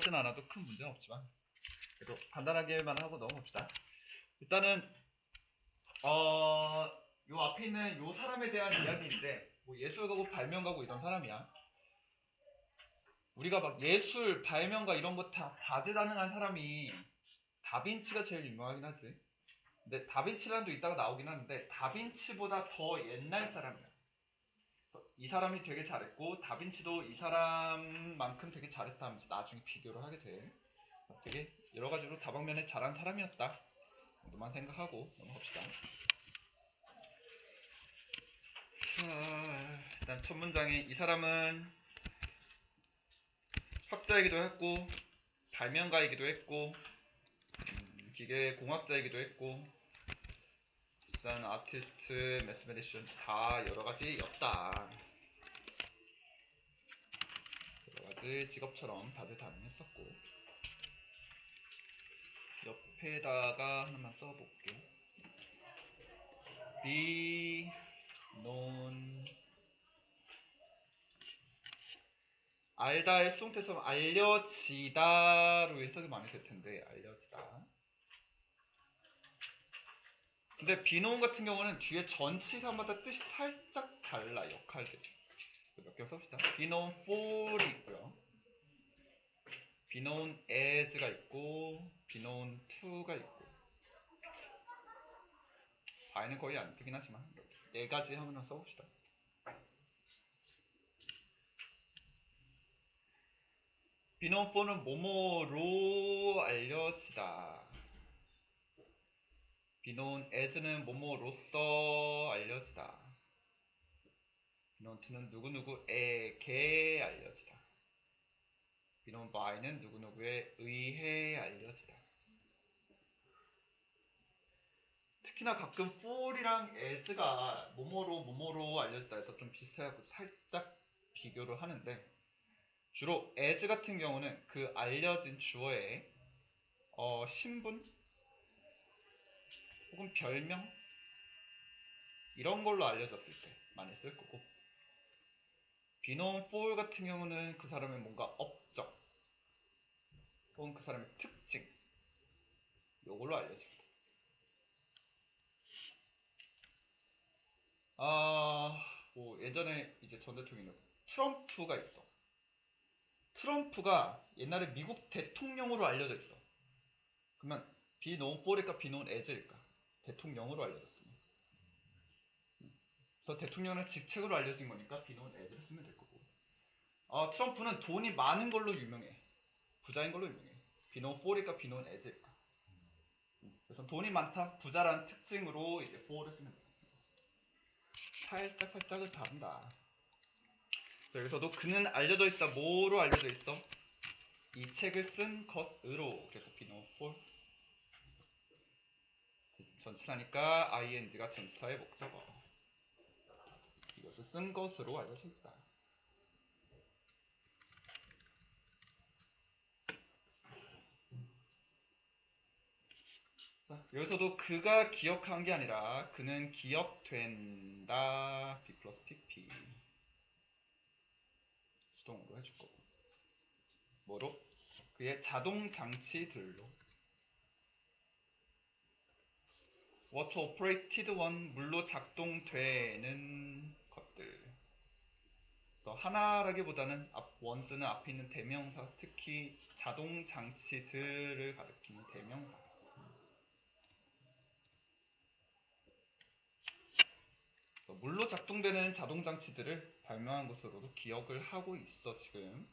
하진 않아도 큰 문제는 없지만 그래도 간단하게만 하고 넘어갑시다. 일단은 요 앞에 있는 요 사람에 대한 이야기인데 뭐 예술가고 발명가고 이런 사람이야. 우리가 막 예술, 발명가 이런 거 다 다재다능한 사람이 다빈치가 제일 유명하긴 하지. 근데 다빈치란도 이따가 나오긴 하는데 다빈치보다 더 옛날 사람이야. 이 사람이 되게 잘했고 다빈치도 이 사람만큼 되게 잘했다 하면서 나중에 비교를 하게 돼. 되게 여러 가지로 다방면에 잘한 사람이었다 정도만 생각하고 넘어갑시다. 일단 첫 문장에 이 사람은 학자이기도 했고 발명가이기도 했고 기계 공학자이기도 했고 일단 아티스트, 매스메디션 다 여러 가지였다. 여러 가지 직업처럼 다들 다녔었고 옆에다가 하나만 써볼게. be known 알다의 수동태처럼 알려지다로 해석이 많이 될 텐데 알려지다. 근데 be known 같은 경우는 뒤에 전치사마다 뜻이 살짝 달라 역할들이. 몇 개 써봅시다. be known for이 있고요. be known as가 있고 be known to가 있고 by는 거의 안 쓰긴 하지만 네 가지 하나 써봅시다. be known for는 뭐뭐로 알려지다. be known as는 뭐뭐로서 알려지다. be known to는 누구누구에게 알려지다. be known by는 누구누구에 의해 알려지다. 특히나 가끔 for이랑 as가 뭐뭐로 알려지다 해서 좀 비슷해갖고 살짝 비교를 하는데 주로 as 같은 경우는 그 알려진 주어의 신분 혹은 별명 이런 걸로 알려졌을 때 많이 쓸 거고 be known for 같은 경우는 그 사람의 뭔가 업적 혹은 그 사람의 특징 요걸로 알려집니다. 뭐 예전에 이제 전 대통령이 트럼프가 있어. 트럼프가 옛날에 미국 대통령으로 알려져 있어. 그러면 be known for일까 be known as일까? 대통령으로 알려졌습니다. 그래서 대통령은 직책으로 알려진 거니까 be known as를 쓰면 될 거고. 트럼프는 돈이 많은 걸로 유명해. 부자인 걸로 유명해. be known for일까 be known as일까? 그래서 돈이 많다, 부자라는 특징으로 이제 for를 쓰면 돼. 살짝은 다른다. 여기서도 그는 알려져 있다. 뭐로 알려져 있어? 이 책을 쓴 것으로. 그래서 be known for 전치사니까 ing가 전치사의 목적어. 이것을 쓴 것으로 알려져 있다. 자, 여기서도 그가 기억한 게 아니라 그는 기억된다. be 플러스 pp 수동으로 해줄 거고. 뭐로? 그의 자동 장치들로. what operated on 물로 작동되는 것들. 그래서 하나라기보다는 once는 앞에 있는 대명사, 특히 자동 장치들을 가리키는 대명사. 물로 작동되는 자동 장치들을 발명한 것으로도 기억을 하고 있어. 지금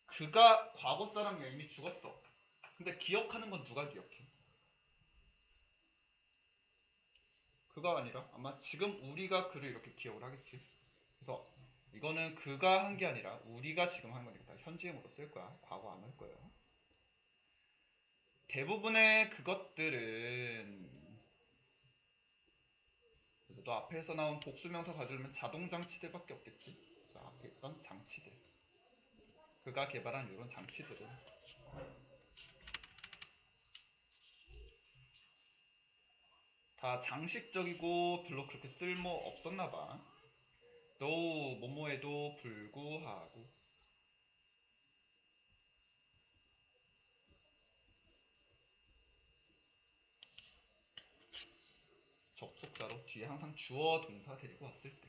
그가 과거 사람이 이미 죽었어. 근데 기억하는 건 누가 기억해? 그가 아니라 아마 지금 우리가 그를 이렇게 기억을 하겠지. 그래서 이거는 그가 한 게 아니라 우리가 지금 한 거니까 현지음으로 쓸 거야. 과거 안 할 거예요. 대부분의 그것들은 또 앞에서 나온 복수명사 가져오면 자동장치들밖에 없겠지. 그래서 앞에 있던 장치들, 그가 개발한 이런 장치들은 다 장식적이고 별로 그렇게 쓸모 없었나봐. 또 뭐뭐에도 불구하고 동사로 뒤에 항상 주어 동사 데리고 왔을 때.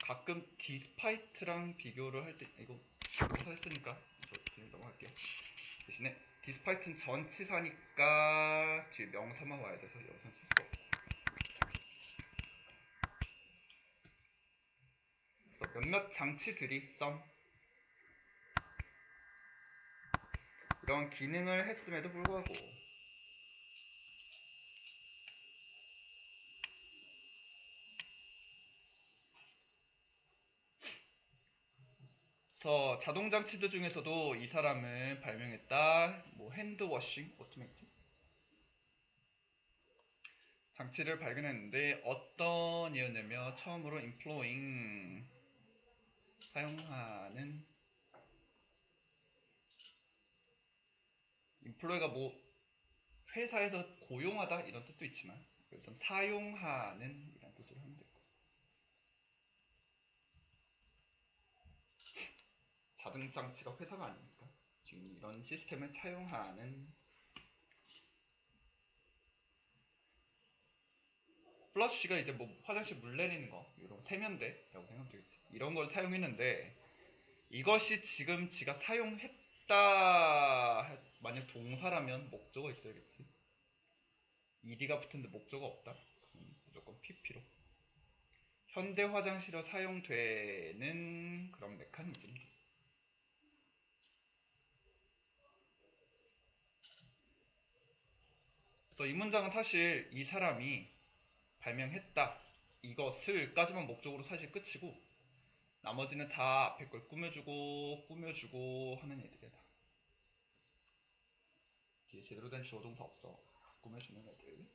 가끔 despite랑 비교를 할 때 이거 여기서 했으니까 저 그냥 넘어갈게요. 대신에 despite는 전치사니까 뒤에 명사만 와야 돼서 여기서 쓸 수 없고. 몇몇 장치들이 some 이런 기능을 했음에도 불구하고 그래서 자동장치들 중에서도 이 사람은 발명했다. 뭐 핸드워싱 오토매틱 장치를 발견했는데 어떤 이유냐면 처음으로 employing 사용하는 employ가 뭐 회사에서 고용하다 이런 뜻도 있지만 여기선 사용하는 이런 뜻으로 하면 되고 자동장치가 회사가 아니니까 지금 이런 시스템을 사용하는 플러시가 이제 뭐 화장실 물 내리는 거 이런 세면대라고 생각하면 되겠지. 이런 걸 사용했는데 이것이 지금 지가 사용했다 만약 동사라면 목적어 있어야겠지. ed가 붙은데 목적어 없다? 그럼 무조건 pp로 현대 화장실에 사용되는 그런 메커니즘들. 그래서 이 문장은 사실 이 사람이 발명했다 이것을까지만 목적으로 사실 끝이고 나머지는 다 앞에 걸 꾸며주고 하는 애들이야. 뒤에 제대로 된 주어 동사 없어. 꾸며주는 애들.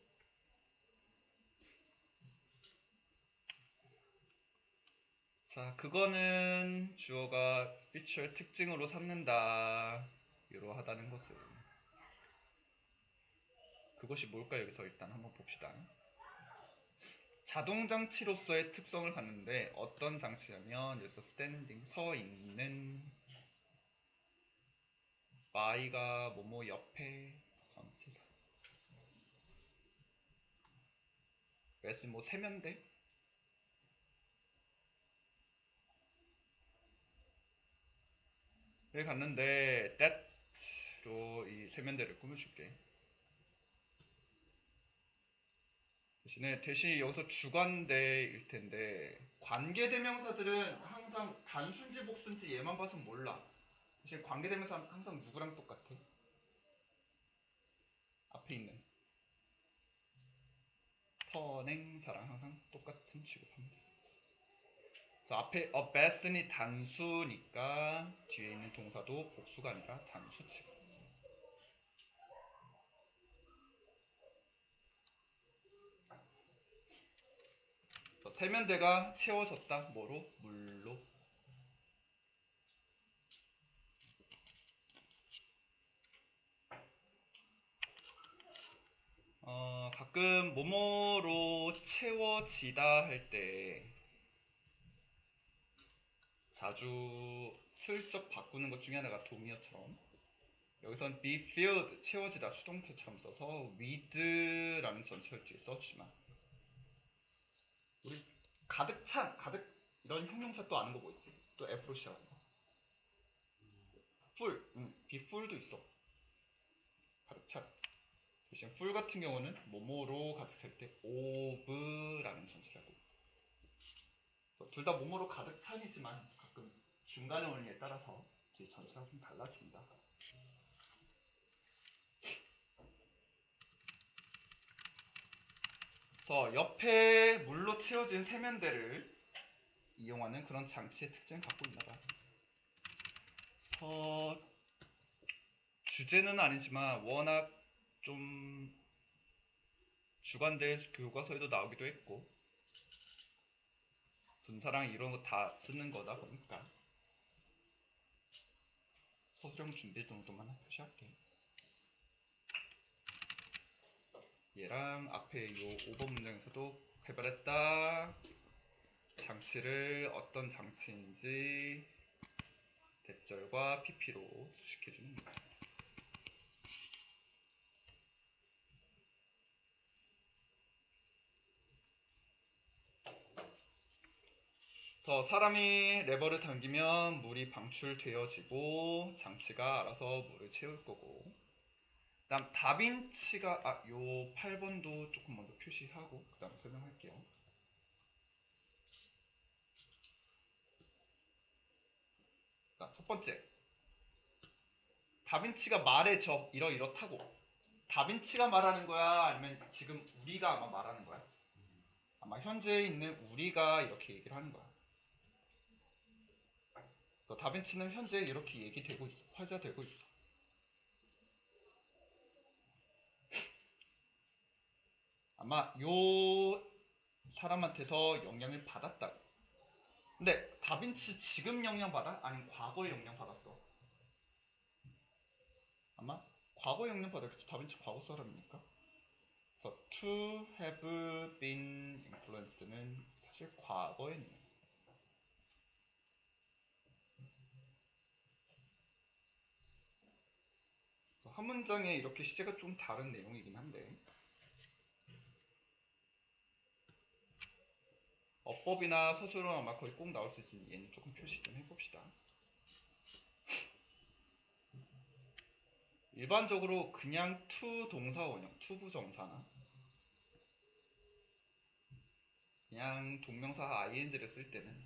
자, 그거는 주어가 feature의 특징으로 삼는다. 이러하다는 것은 그것이 뭘까요? 여기서 일단 한번 봅시다. 자동장치로서의 특성을 갖는데 어떤 장치냐면 여기서 standing 서 있는 by가 뭐뭐 옆에 전치사 그래서 뭐 세면대 를 갔는데 that로 이 세면대를 꾸며줄게. 대신 여기서 주관대일 텐데 관계대명사들은 항상 단순지 복순지 얘만 봐서는 몰라. 대신 관계대명사 항상 누구랑 똑같아? 앞에 있는 선행사랑 항상 똑같은 취급하면 돼. 그래서 앞에 a best이 단수니까 뒤에 있는 동사도 복수가 아니라 단수 취급. 세면대가 채워졌다. 뭐로? 물로. 가끔 뭐뭐로 채워지다 할 때 자주 슬쩍 바꾸는 것 중에 하나가 도미어처럼 여기선 be filled 채워지다 수동태처럼 써서 with라는 전체를 뒤에 써주지만 우리 가득 찬 가득 이런 형용사 또 아는 거 뭐 있지? 또 F로 시작하는 거 full be full도 있어. 가득 찬 대신 full 같은 경우는 뭐뭐로 가득 찰 때 of라는 전체라고. 둘 다 뭐뭐로 가득 찬이지만 가끔 중간에 오는 에 따라서 뒤에 전체가 좀 달라집니다. 그래서 옆에 물로 채워진 세면대를 이용하는 그런 장치의 특징을 갖고 있나봐. 주제는 아니지만 워낙 좀 주관대 교과서에도 나오기도 했고 분사랑 이런 거 다 쓰는 거다 보니까 서술형 준비 정도만 표시할게. 얘랑 앞에 이 5번 문장에서도 개발했다. 장치를 어떤 장치인지 대절과 pp로 수식해주는 거야. 사람이 레버를 당기면 물이 방출되어지고 장치가 알아서 물을 채울 거고, 그 다음 다빈치가 요 8번도 조금 먼저 표시하고 그 다음에 설명할게요. 자, 첫 번째, 다빈치가 말해 이렇다고. 다빈치가 말하는 거야? 아니면 지금 우리가 아마 말하는 거야? 아마 현재 있는 우리가 이렇게 얘기를 하는 거야. 그래서 다빈치는 현재 이렇게 얘기되고 있어. 화제되고 있어. 아마 요 사람한테서 영향을 받았다고. 근데 다빈치 지금 영향 받아? 아니면 과거에 영향 받았어? 아마 과거에 영향 받았겠지. 다빈치 과거 사람이니까. 그래서 to have been influenced는 사실 과거의 내용. 그래서 한 문장에 이렇게 시제가 좀 다른 내용이긴 한데, 어법이나 서술은 아마 거의 꼭 나올 수 있으니 얘는 조금 표시 좀 해봅시다. 일반적으로 그냥 to 동사 원형, to 부정사나 그냥 동명사 ing를 쓸 때는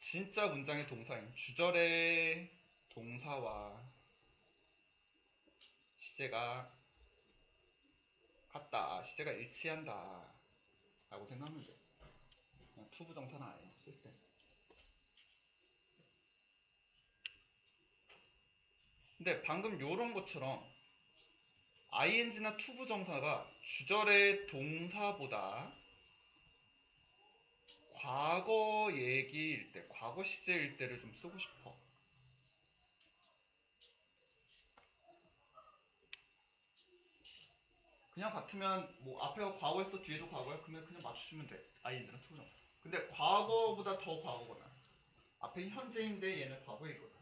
진짜 문장의 동사인 주절의 동사와 시제가 같다, 시제가 일치한다 라고 생각하면 돼. 그냥 to 부정사나 ing 쓸 때. 근데 방금 요런 것처럼 ing나 to 부정사가 주절의 동사보다 과거 얘기일 때, 과거 시제일 때를 좀 쓰고 싶어. 그냥 같으면 뭐 앞에가 과거였어, 뒤에도 과거야? 그러면 그냥 맞추시면 돼. ing랑 to 부정사. 근데 과거보다 더 과거거나 앞에 현재인데 얘는 과거 얘기거든.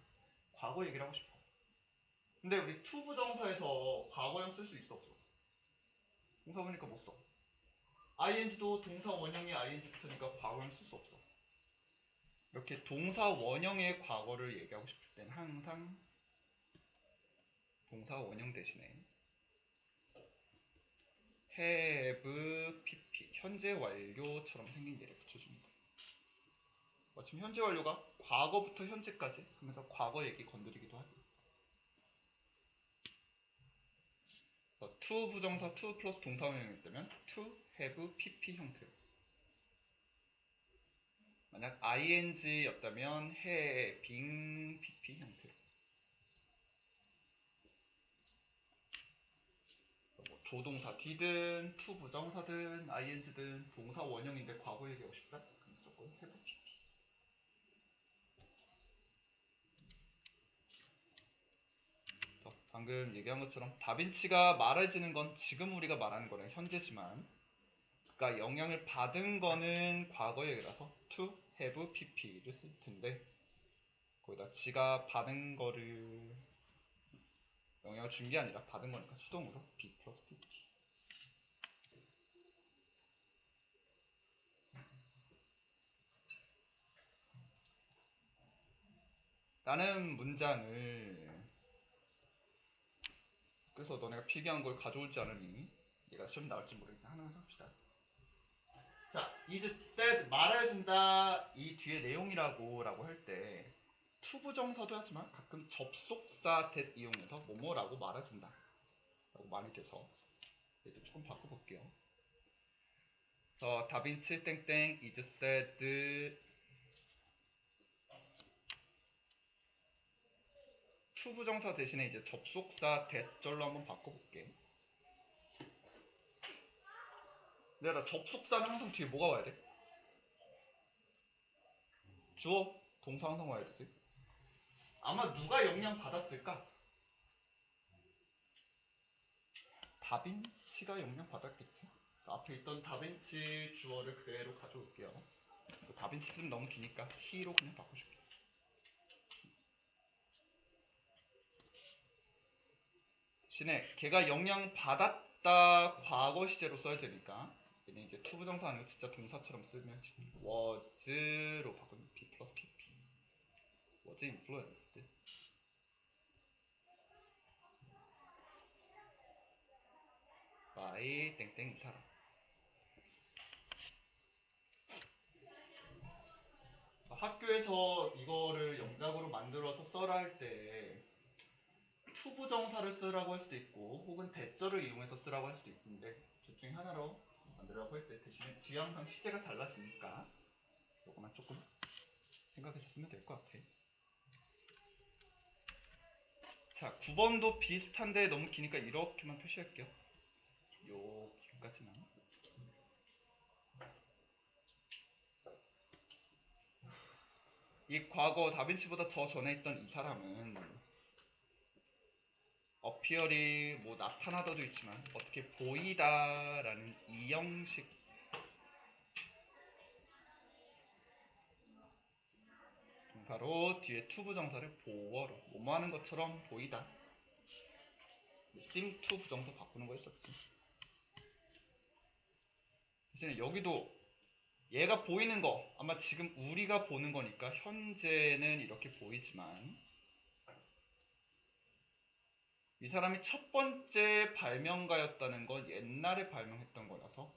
과거 얘기를 하고 싶어. 근데 우리 to 부정사에서 과거형 쓸 수 있어, 없어? 동사 보니까 못 써. ing도 동사 원형의 ing 붙으니까 과거형 쓸 수 없어. 이렇게 동사 원형의 과거를 얘기하고 싶을 땐 항상 동사 원형 대신에 have, pp, 현재 완료처럼 생긴 예를 붙여줍니다. 지금 현재 완료가 과거부터 현재까지 하면서 과거 얘기 건드리기도 하지. 그래서 to 부정사 to 플러스 동사 원형이 되면 to, have, pp 형태로. 만약 ing였다면 having, pp 형태로. 뭐 조동사 d든 to 부정사든 ing든 동사 원형인데 과거 얘기하고 싶다? 그럼 무조건 have, pp. 방금 얘기한 것처럼 다빈치가 말해지는 건 지금 우리가 말하는 거는 현재지만 그가 영향을 받은 거는 과거 얘기라서 to, have, pp를 쓸 텐데 거기다 지가 받은 거를 영향을 준 게 아니라 받은 거니까 수동으로 be 플러스 pp. 라는 문장을 그래서 너네가 필기한 걸 가져올지 않으니 얘가 시험 나올지 모르겠다. 하나만 해봅시다. 자, is said 말해준다 이 뒤에 내용이라고 할 때 to 부정사도 하지만 가끔 접속사 that 이용해서 뭐뭐라고 말해준다 라고 많이 돼서 얘도 조금 바꿔볼게요. 그래서 다빈치 땡땡 is said to 부정사 대신에 이제 접속사 that절로 한번 바꿔볼게. 내가 접속사는 항상 뒤에 뭐가 와야 돼? 주어, 동사 항상 와야 되지. 아마 누가 영향 받았을까? 다빈치가 영향 받았겠지. 앞에 있던 다빈치 주어를 그대로 가져올게요. 다빈치 쓰면 너무 기니까 he로 그냥 바꿔줄게. 대신에 걔가 영향 받았다 과거 시제로 써야 되니까 얘는 이제 to 부정사 아니고 진짜 동사처럼 쓰면 was로 바꾸면 P 플러스 KP. was influenced by 땡땡 이 사람. 학교에서 이거를 영작으로 만들어서 써라 할 때 to 부정사를 쓰라고 할 수도 있고 혹은 대절을 이용해서 쓰라고 할 수도 있는데 둘 중에 하나로 만들라고 할 때 대신에 뒤에 항상 시제가 달라지니까 이거만 조금 생각해서 쓰면 될 것 같아. 자, 9번도 비슷한데 너무 기니까 이렇게만 표시할게요. 여기까지만. 이 과거 다빈치보다 더 전에 있던 이 사람은 appear이 뭐 나타나다도 있지만 어떻게 보이다라는 이 형식 동사로 뒤에 to 부정사를 보어로 뭐뭐 하는 것처럼 보이다. seem to 부정사 바꾸는 거였었지. 대신에 여기도 얘가 보이는 거 아마 지금 우리가 보는 거니까 현재는 이렇게 보이지만 이 사람이 첫 번째 발명가였다는 건 옛날에 발명했던 거라서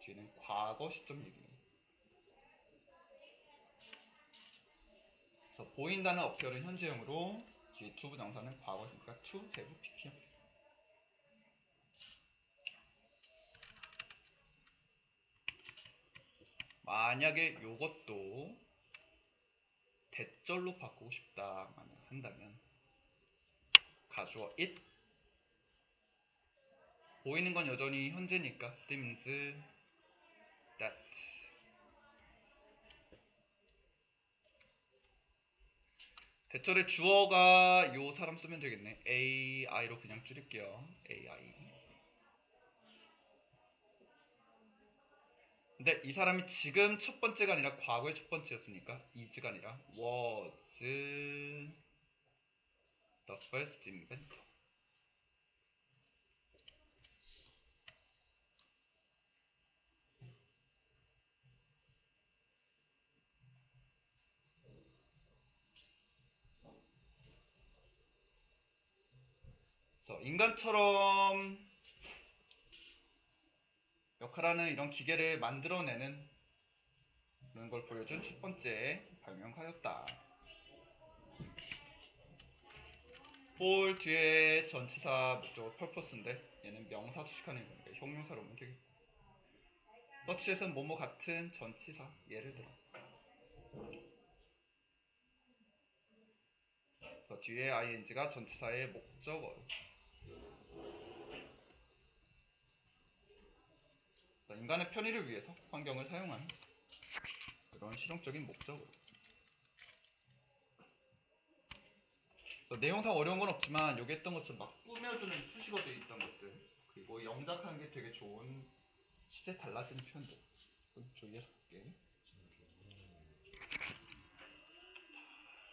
뒤에는 과거 시점 얘기예요. 그래서 보인다는 어표는 현재형으로 뒤에 to 부정사는 과거니까 to have ppm. 만약에 요것도 대절로 바꾸고 싶다 한다면 가주어 it 보이는 건 여전히 현재니까 seems that 대절의 주어가 요 사람 쓰면 되겠네. AI로 그냥 줄일게요. AI. 근데 이 사람이 지금 첫 번째가 아니라 과거의 첫 번째였으니까 is가 아니라 was the first inventor. 그래서 인간처럼 역할하는 이런 기계를 만들어내는 그런 걸 보여준 첫 번째 발명하였다. for 뒤에 전치사 목적어 purpose인데 얘는 명사 수식하는 거니까 형용사로 옮기겠고 서치에서는 뭐뭐 같은 전치사 예를 들어 그래서 뒤에 ing가 전치사의 목적어로 인간의 편의를 위해서 환경을 사용하는 그런 실용적인 목적으로. 내용상 어려운 건 없지만 여기 했던 것처럼 막 꾸며주는 수식어들이 있던 것들 그리고 영작하는 게 되게 좋은 시제 달라지는 표현들 좀 주의해서 볼게.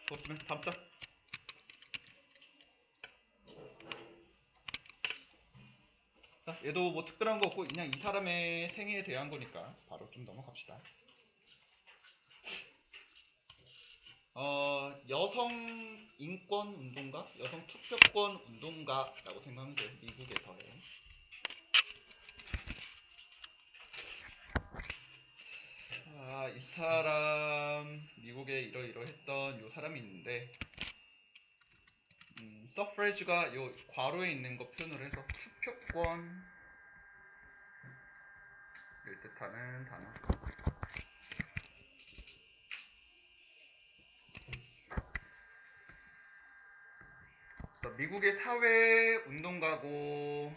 좋았으면 다음 장. 자, 얘도 뭐 특별한 거 없고 그냥 이 사람의 생애에 대한 거니까 바로 좀 넘어갑시다. 여성 인권 운동가, 여성 투표권 운동가라고 생각하면 돼요. 미국에서의. 이 사람 미국에 이러이러했던 요 사람이 있는데 suffrage가 요 괄호에 있는 거 표현을 해서 투표권을 뜻하는 단어. 미국의 사회 운동가고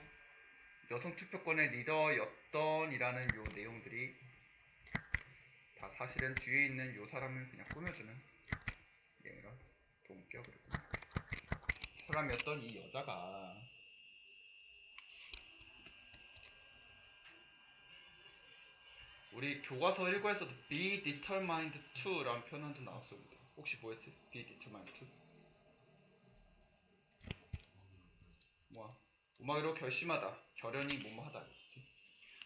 여성 투표권의 리더였던이라는 요 내용들이 다 사실은 뒤에 있는 요 사람을 그냥 꾸며주는 내용이라 동격으로 사람이었던 이 여자가 우리 교과서 1과에서도 be determined to 라는 표현도 나왔었는데 혹시 뭐였지? be determined to? 뭐야? 음악으로 결심하다, 결연히 뭐뭐하다.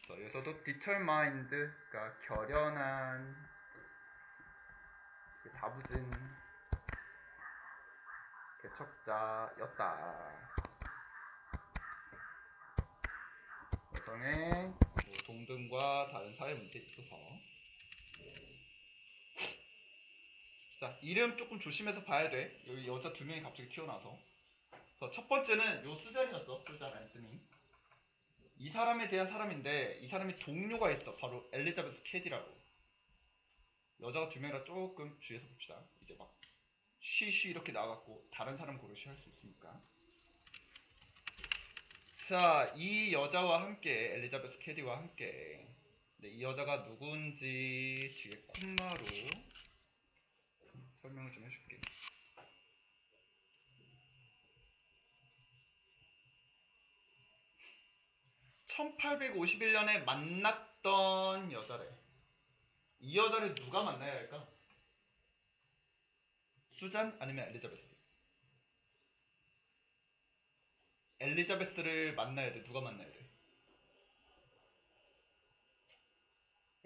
여기서도 determined가 결연한, 다부진 개척자였다. 여성의 동등과 다른 사회 문제에 있어서. 자, 이름 조금 조심해서 봐야 돼. 여기 여자 두 명이 갑자기 튀어나와서. 그래서 첫 번째는 요 수잔이었어. 수잔 앤스니. 이 사람에 대한 사람인데 이 사람이 동료가 있어. 바로 엘리자베스 캐디라고. 여자가 두 명이라 조금 주의해서 봅시다. 이제 막 쉬쉬 이렇게 나와갖고 다른 사람 고르시 할 수 있으니까. 자, 이 여자와 함께 엘리자베스 캐디와 함께. 근데 이 여자가 누군지 뒤에 콤마로 설명을 좀 해줄게. 1851년에 만났던 여자래. 이 여자를 누가 만나야 할까? 수잔 아니면 엘리자베스? 엘리자베스를 만나야 돼. 누가 만나야 돼?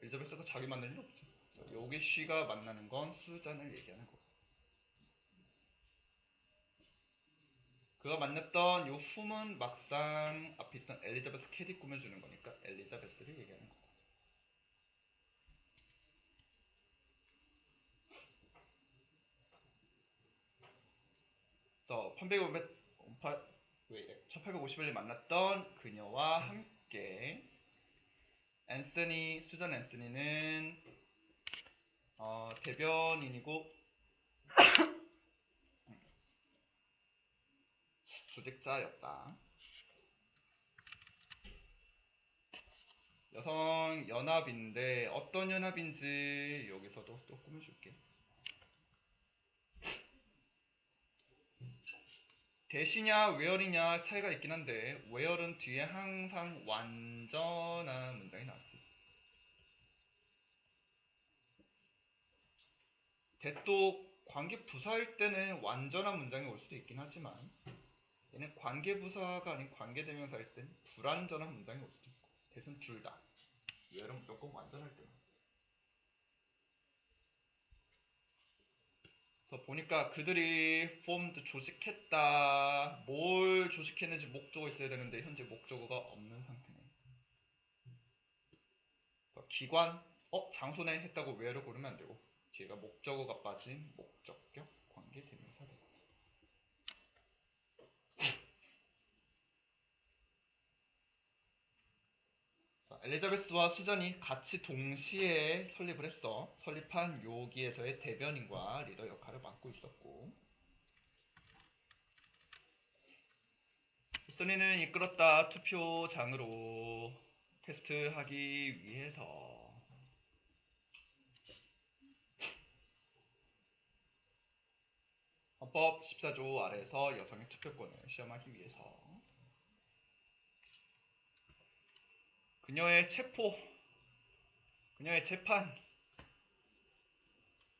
엘리자베스가 자기 만날 일 없지. 여기 씨가 만나는 건 수잔을 얘기하는 거. 그가 만났던 요 훔은 막상 앞에 있던 엘리자베스 캐디 꾸며주는 거니까 엘리자베스를 얘기하는 거고. 그래서 1851년 만났던 그녀와 함께 앤서니, 수잔 앤서니는 대변인이고 조직자였다. 여성 연합인데 어떤 연합인지 여기서도 또 꾸며줄게. 대시냐 웨얼이냐 차이가 있긴 한데 웨얼은 뒤에 항상 완전한 문장이 나왔지. 대또 관계부사일 때는 완전한 문장이 올 수도 있긴 하지만 얘는 관계부사가 아닌 관계대명사일 땐 불완전한 문장이 올 수도 있고 대신 둘 다. 웨얼은 무조건 완전할 때만. 그래서 보니까 그들이 formed 조직했다. 뭘 조직했는지 목적어 있어야 되는데 현재 목적어가 없는 상태네. 기관, 장소내 했다고 where를 고르면 안 되고 뒤에가 목적어가 빠진 목적격 관계 대명사 되고. 엘리자베스와 수잔이 같이 동시에 설립을 했어. 설립한 여기에서의 대변인과 리더 역할을 맡고 있었고, 수잔이는 이끌었다. 투표장으로 테스트하기 위해서. 헌법 14조 아래에서 여성의 투표권을 시험하기 위해서. 그녀의 체포, 그녀의 재판,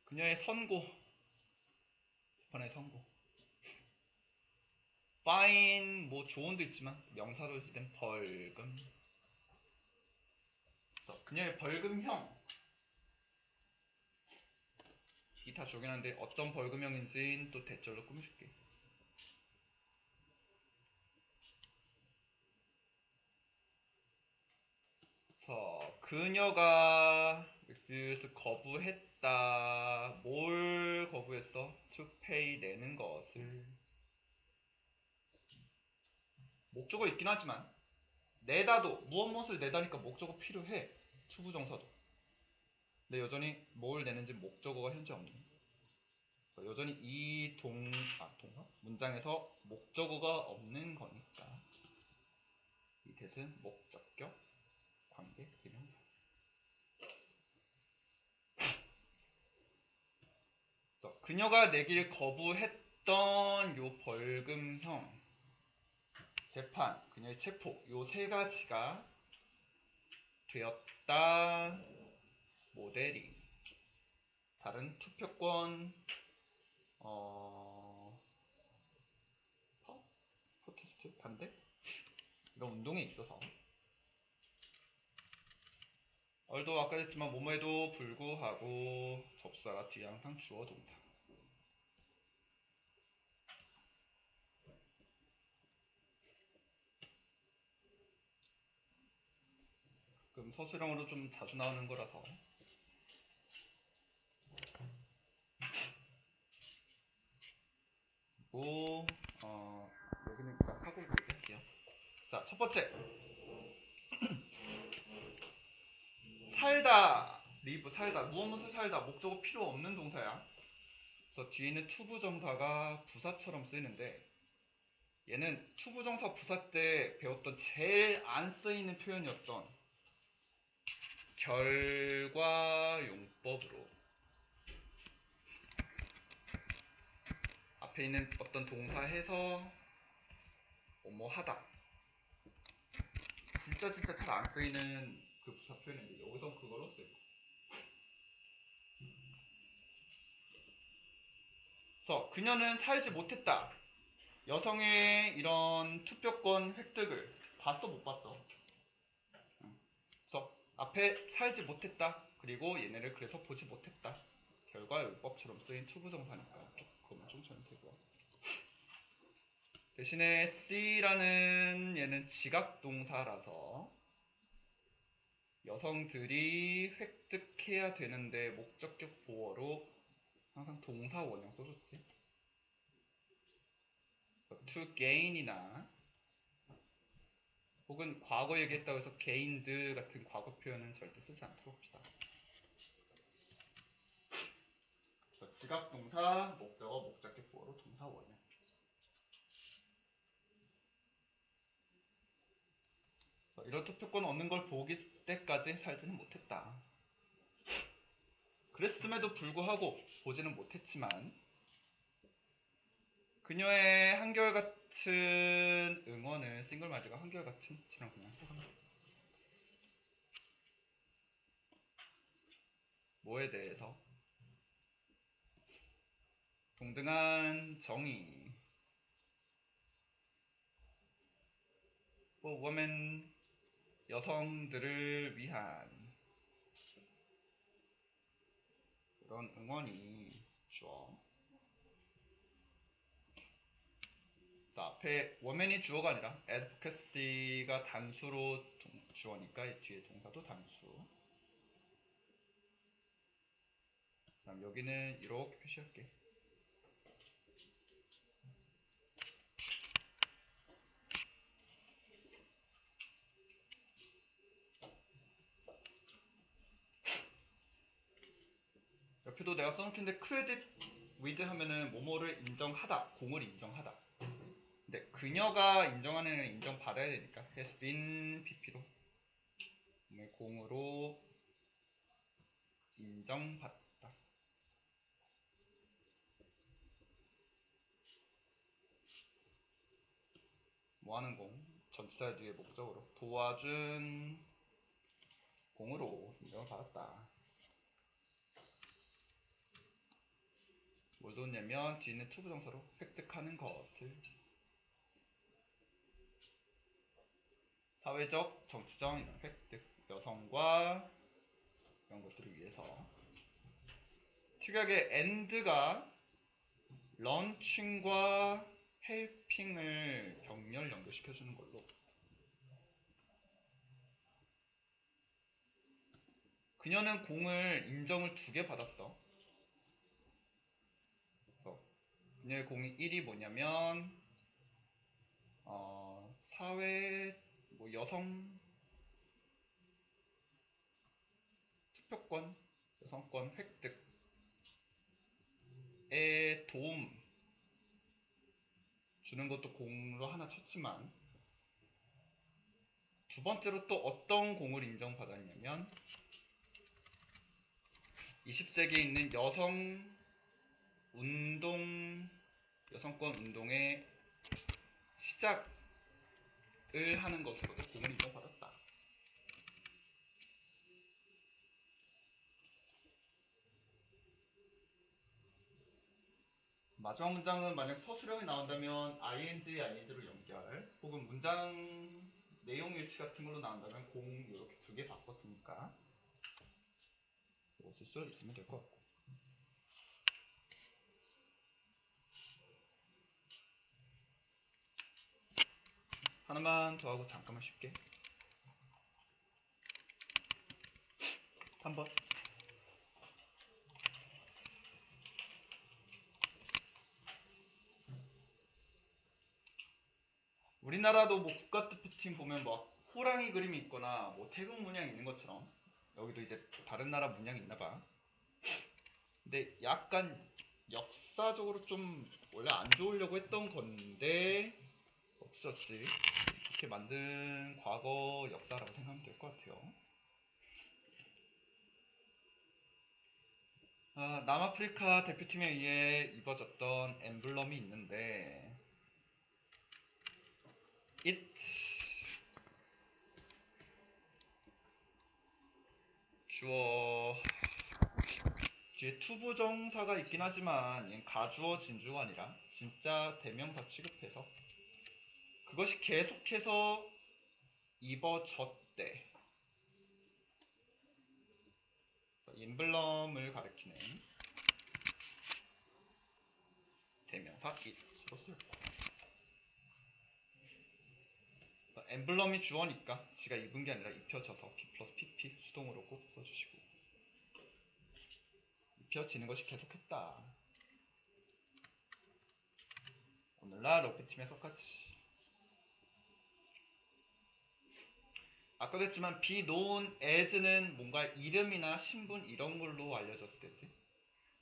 그녀의 선고, 재판의 선고. 파인, 뭐 조언도 있지만 명사로 했을 땐 벌금. 그래서 그녀의 벌금형. 이 다 주긴 한데 어떤 벌금형인지는 또 대절로 꾸며줄게. 그래서 그녀가 refuse 거부했다. 뭘 거부했어? to pay 내는 것을. 목적어 있긴 하지만 내다도 무엇을 내다니까 목적어 필요해. 투부정사도. 근데 여전히 뭘 내는지 목적어가 현재 없는. 여전히 이 동사 문장에서 목적어가 없는 거니까 이 대신 목적격 관계 대명사. 그녀가 내길 거부했던 요 벌금형, 재판, 그녀의 체포 요 세 가지가 되었다. 모델이 다른 투표권 프로테스트 반대 이런 운동에 있어서 얼도 아까 했지만 뭐뭐에도 불구하고 접수사가 뒤에 항상 주어 동사. 그럼 서술형으로 좀 자주 나오는 거라서. 그리고 여기는 일단 하고 얘기할게요. 자, 첫 번째 살다, 리브 살다, 무엇무엇을 살다, 목적어 필요 없는 동사야. 그래서 뒤에 있는 투부정사가 부사처럼 쓰이는데 얘는 투부정사 부사 때 배웠던 제일 안 쓰이는 표현이었던 결과용법으로 앞에 있는 어떤 동사 해서 뭐 하다 진짜 잘 안 쓰이는 그 부사 표현인데 여기서 그걸로 쓰이고. 그래서 그녀는 살지 못했다. 여성의 이런 투표권 획득을 봤어 못 봤어? 그래서 앞에 살지 못했다. 그리고 얘네를 그래서 보지 못했다. 결과율법처럼 쓰인 투부정사니까 조금 좀 되고. 대신에 C라는 얘는 지각동사라서 여성들이 획득해야 되는데 목적격 보어로 항상 동사 원형 써줬지. to gain이나 혹은 과거 얘기했다고 해서 gained 같은 과거 표현은 절대 쓰지 않도록 합시다. 지각동사, 목적어, 목적격 보어로 동사 원형. 이런 투표권 없는 걸 보기 때까지 살지는 못했다. 그랬음에도 불구하고 보지는 못했지만 그녀의 한결같은 응원을 싱글마디가 한결같은처럼 그냥 해석합니다. 뭐에 대해서? 동등한 정의. for women, 여성들을 위한 그런 응원이 주어. 자, 앞에 women이 주어가 아니라 advocacy가 단수로 주어니까 뒤에 동사도 단수. 그다음 여기는 이렇게 표시할게. 옆에도 내가 써놓긴데 credit with 하면은 뭐뭐를 인정하다, 공을 인정하다. 근데 그녀가 인정하는 애는 인정받아야 되니까 has been pp로 공으로 인정받다. 뭐하는 공? 전치사 뒤에 목적으로 도와준 공으로 인정을 받았다. 뭘 뒀냐면 뒤에 있는 투부정사로 획득하는 것을. 사회적, 정치적 이런 획득, 여성과 이런 것들을 위해서. 특이하게 and가 런칭과 헬핑을 병렬 연결시켜주는 걸로. 그녀는 공을 인정을 2개 받았어. 그래서 그녀의 공이 1이 뭐냐면 사회 뭐 여성 투표권, 여성권 획득에 도움 주는 것도 공으로 하나 쳤지만 두 번째로 또 어떤 공을 인정받았냐면 20세기에 있는 여성권 운동의 시작을 하는 것으로도 공을 인정받았다. 마지막 문장은 만약 서술형이 나온다면 ing로 연결, 혹은 문장 내용 일치 같은 걸로 나온다면 공 이렇게 2개 바꿨으니까 이거 쓸 수 있으면 될 것 같고. 하나만 더 하고 잠깐만 쉴게. 3번. 우리나라도 뭐 국가대표팀 보면 뭐 호랑이 그림이 있거나 뭐 태국 문양이 있는 것처럼 여기도 이제 다른 나라 문양이 있나봐. 근데 약간 역사적으로 좀 원래 안 좋으려고 했던 건데 어쩌지 이렇게 만든 과거 역사라고 생각하면 될 것 같아요. 남아프리카 대표팀에 의해 입어졌던 엠블럼이 있는데 it 주어 뒤에 투부정사가 있긴 하지만 얘는 가주어 진주가 아니라 진짜 대명사 취급해서 그것이 계속해서 입어졌대. 엠블럼을 가리키는 대명사 it으로 쓸고 엠블럼이 주어니까 지가 입은 게 아니라 입혀져서 B 플러스 PP 수동으로 꼭 써주시고 입혀지는 것이 계속했다. 오늘날 러프팀에서까지 아까도 했지만 be known as는 뭔가 이름이나 신분 이런 걸로 알려졌을 때지.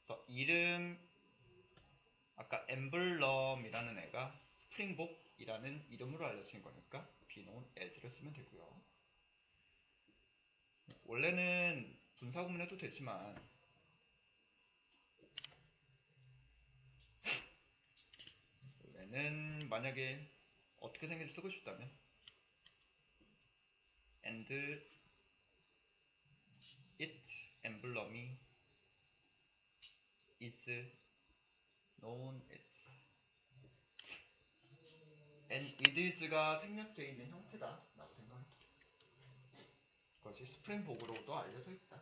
그래서 이름 아까 엠블럼이라는 애가 스프링복이라는 이름으로 알려진 거니까 be known as를 쓰면 되고요. 원래는 분사구문 해도 되지만 원래는 만약에 어떻게 생긴지 쓰고 싶다면 and it 엠블럼이 is known as and it is가 생략되어 있는 형태다 라고 생각합니다. 그것이 스프링복으로도 알려져 있다.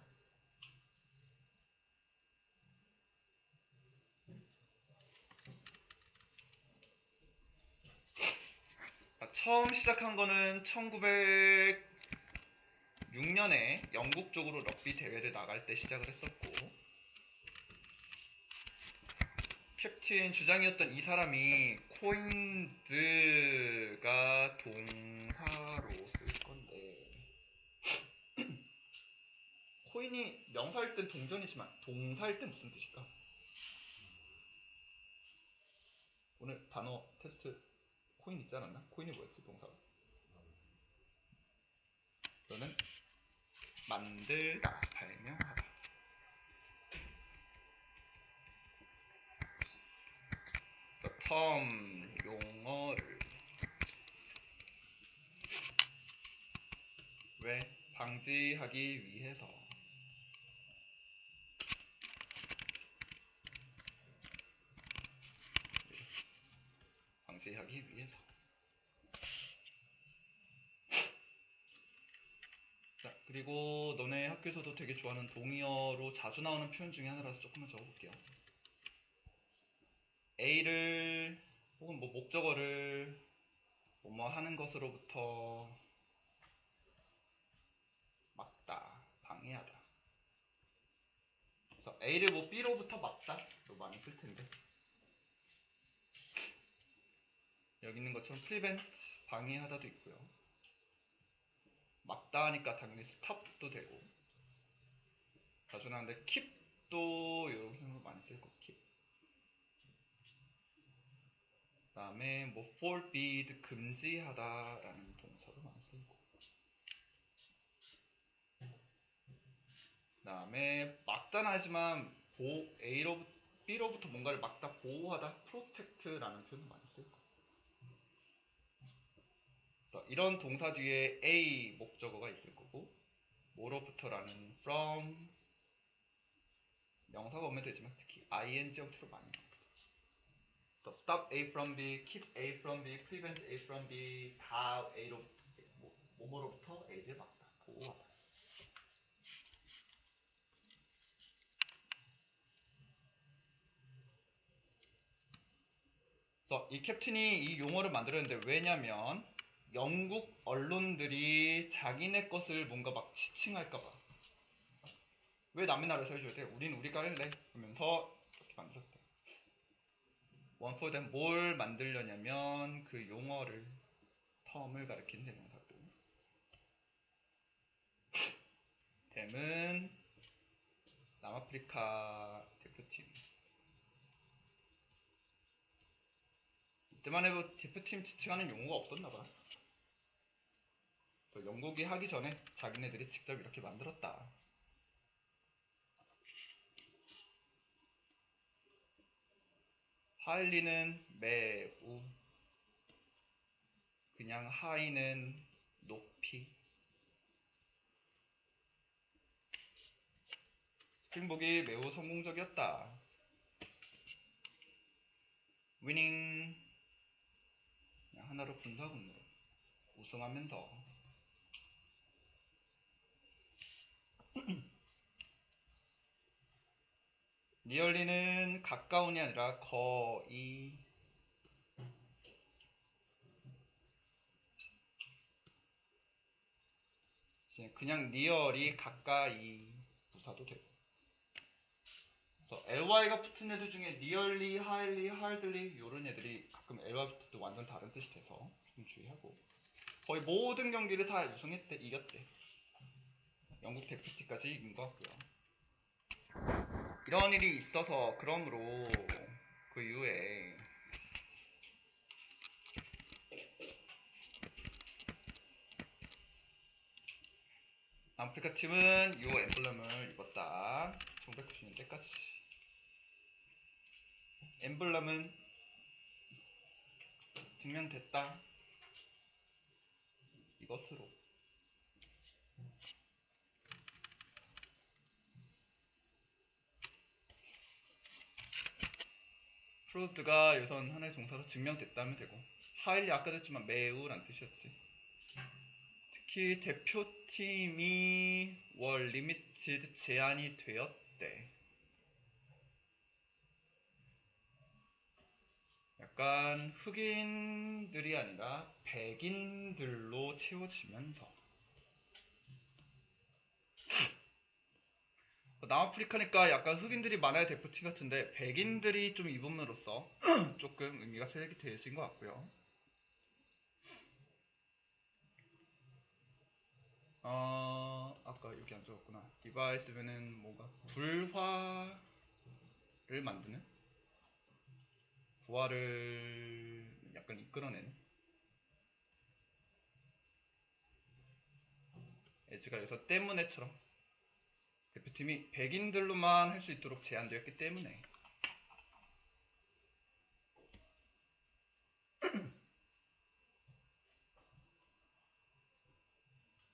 처음 시작한 거는 1906년에 영국 쪽으로 럭비 대회를 나갈 때 시작을 했었고 캡틴 주장이었던 이 사람이 코인드가 동사로 쓸 건데 코인이 명사일 땐 동전이지만 동사일 땐 무슨 뜻일까? 오늘 단어 테스트 코인 있지 않았나? 코인이 뭐였지 동사가? 너는 만들다, 발명하다. term, 용어를 왜? 방지하기 위해서. 방지하기 위해서. 자, 그리고 너네 학교에서도 되게 좋아하는 동의어로 자주 나오는 표현 중에 하나라서 조금만 적어볼게요. A를 혹은 뭐 목적어를 뭐뭐 하는 것으로부터 막다, 방해하다. 그래서 A를 뭐 B로부터 막다로 많이 쓸 텐데 여기 있는 것처럼 prevent, 방해하다도 있고요. 막다 하니까 당연히 stop도 되고 자주 나오는데 keep도 이런 식으로 많이 쓸고 keep. 그 다음에 뭐 forbid, 금지하다라는 동사도 많이 쓰고 그 다음에 막다는 하지만 B로부터 뭔가를 막다, 보호하다, protect라는 표현도 많이 쓰고 이런 동사 뒤에 A 목적어가 있을 거고 뭐로부터라는 from 명사가 오면 되지만 특히 ing 형태로 많이 나옵니다. stop A from B, keep A from B, prevent A from B 다 A로 뭐뭐로부터 A를 막다, 보호하다. 그래서 이 캡틴이 이 용어를 만들었는데 왜냐면 영국 언론들이 자기네 것을 뭔가 막 지칭할까봐 왜 남의 나라에서 해줘야 돼? 우린 우리가 할래 하면서 이렇게 만들었대. 원포된 뭘 만들려냐면 그 용어를 텀을 가리키는 대명사고 댐은 남아프리카 대표팀 이때만 해도 대표팀 지칭하는 용어가 없었나봐. 영국이 하기 전에 자기네들이 직접 이렇게 만들었다. 하일리는 매우, 그냥 하이는 높이. 스프링복이 매우 성공적이었다. 위닝, 그냥 하나로 분사군으로 우승하면서 니얼리는 가까운이 아니라 거의, 그냥 니얼이 가까이 부사도 되고. 그래서 ly가 붙은 애들 중에 니얼리, 하일리, 하일들리 이런 애들이 가끔 ly 붙을 때 완전 다른 뜻이 돼서 좀 주의하고. 거의 모든 경기를 다 우승했대, 이겼대. 영국 대표팀까지 이긴 것 같고요. 이런 일이 있어서 그러므로 그 이후에 아프리카 팀은 이 엠블럼을 입었다. 1990년대까지. 엠블럼은 증명됐다. 이것으로. 프로드가 요선 하나의 동사로 증명됐다 하면 되고, 하일리 아까도 했지만 매우란 뜻이었지. 특히 대표팀이 월 리미티드 제한이 되었대. 약간 흑인들이 아니라 백인들로 채워지면서 남아프리카니까 약간 흑인들이 많아야 대표팀 같은데 백인들이 좀 입음으로써 조금 의미가 세게 되어진 것 같고요. 아까 여기 안 적었구나. 디바이스면은 뭔가 불화를 만드는, 부활을 약간 이끌어내는. 에즈가 여기서 때문에처럼 대표팀이 백인들로만 할 수 있도록 제한되었기 때문에.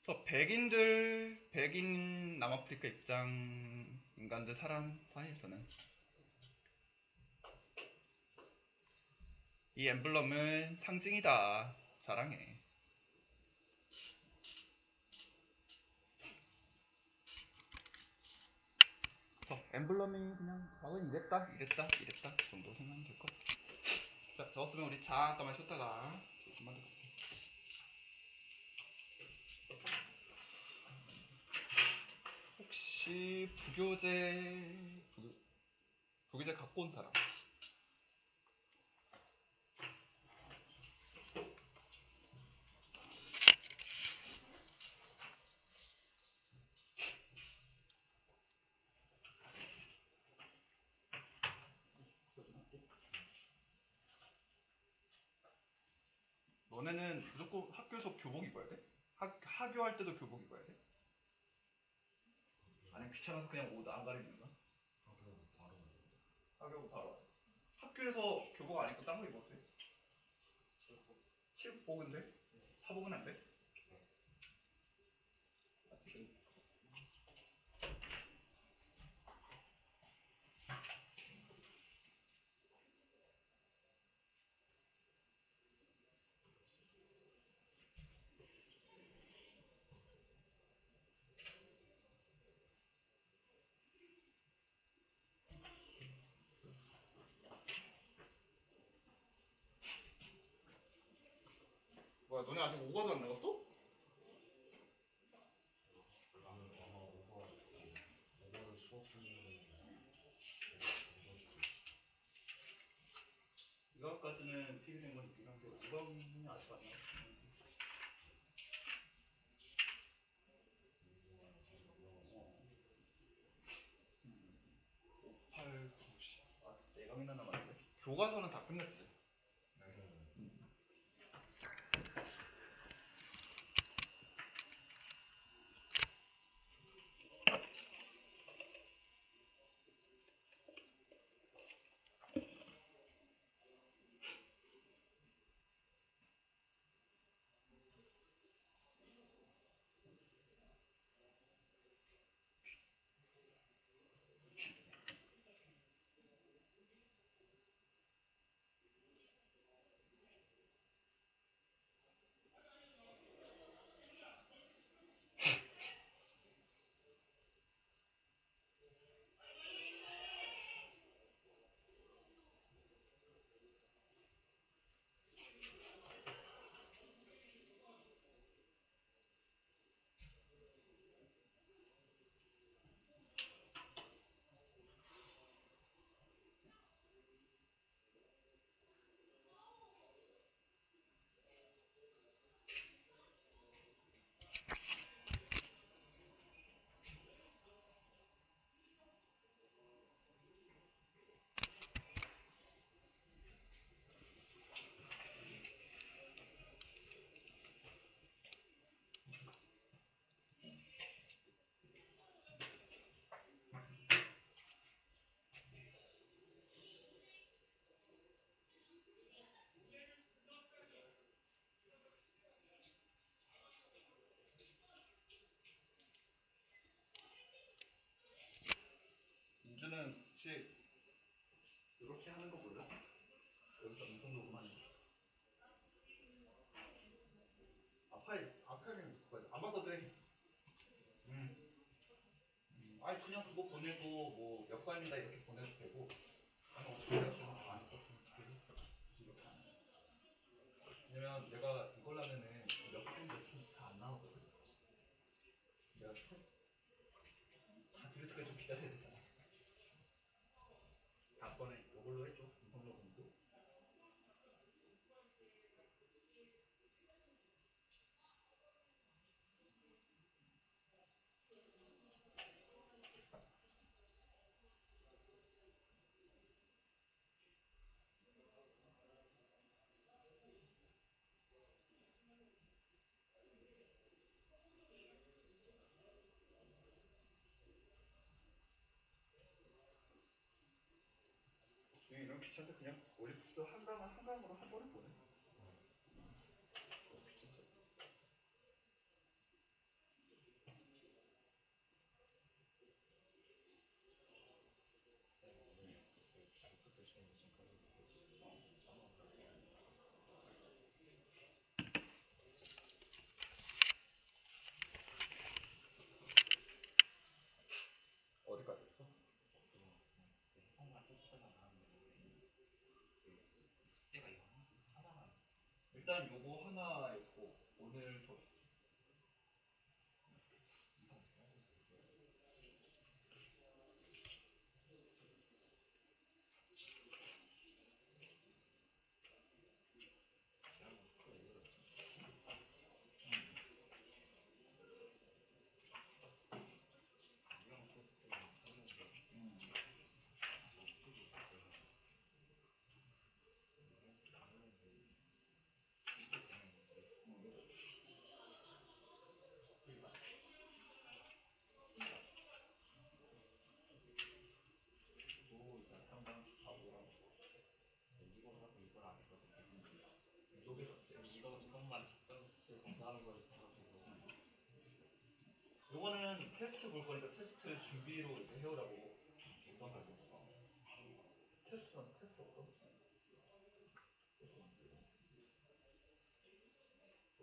그래서 백인 남아프리카 입장 인간들 사람 사이에서는 이 엠블럼은 상징이다. 사랑해. 그래서 엠블럼이 그냥 막은 이랬다 정도 생각하면 될 것 같아. 자, 적었으면 우리 잠깐만 쉬었다가 좀만 더 볼게. 혹시 부교재 갖고 온 사람? 너네는 무조건 학교에서 교복 입어야 돼? 하교할 때도 교복 입어야 돼? 아니면 귀찮아서 그냥 옷 안 가리는 거야? 하교 바로. 학교에서 교복 안 입고 딴 거 입어도 돼? 체육복인데? 사복은 안 돼? 너네 아직 5과도 안 나갔어? 이거까지는 필요한 건 있긴 한데 5과는 아직 안 나갔어. 8, 9, 10. 아직 4강이나 남았는데. 교과서는 다 끝냈지. 민주는 혹시 이렇게 하는 거 몰라? 여기서 음성 녹음하는 거. 파일은 안 바꿔도 돼. 아니 그냥 그거 보내고 뭐 몇 과입니다 이렇게 보내도 되고. 아니 어차피 내가 저는 다 아니까 굳이 이렇게 안 해. 왜냐면 내가 이걸 하면은 몇 개인데 잘안 나오거든. 내가 다 들을 때까지 좀 기다려야 되잖아. 다음번에 이걸로 해줘. 음성 녹음도. 이런 귀찮은데 그냥 올리브스 한강으로 한 번에 보내. 귀찮죠. 어디까지 했어? 일단 요거 하나였고 오늘 요거는 테스트 볼 거니까 테스트 준비로 이렇게 해오라고. 테스트 없어?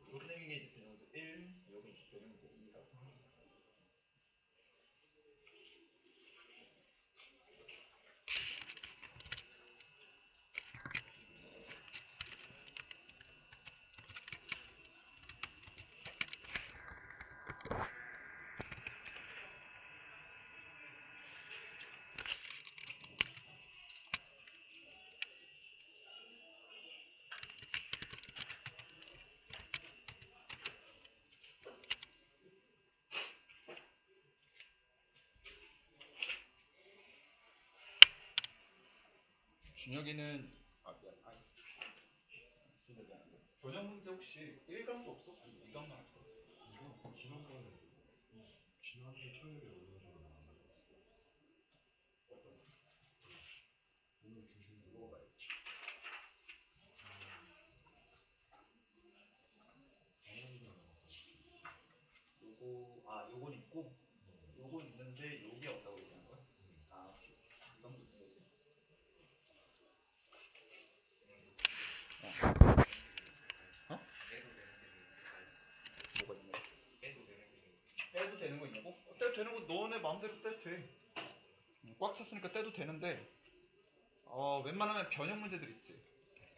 이렇게 생긴 게 이제 변형수 1, 여기 변형수 2가. 준혁이는 미안. 진짜 미안한데. 변형 문제 혹시 1강도 없어? 아니 2강만 없어? 이거 지난번에 지난주 토요일에 올려준 오늘 주신 거 먹어봐야지. 요건 있고 요건 있는데 요게 없다고 얘기한 거야? 오케이. 이건 무슨 거지? 어? 뭐가 있네? 빼도 되는 거 있냐고? 떼도 되는 거 너네 마음대로 떼도 돼. 꽉 찼으니까 떼도 되는데 웬만하면 변형 문제들 있지.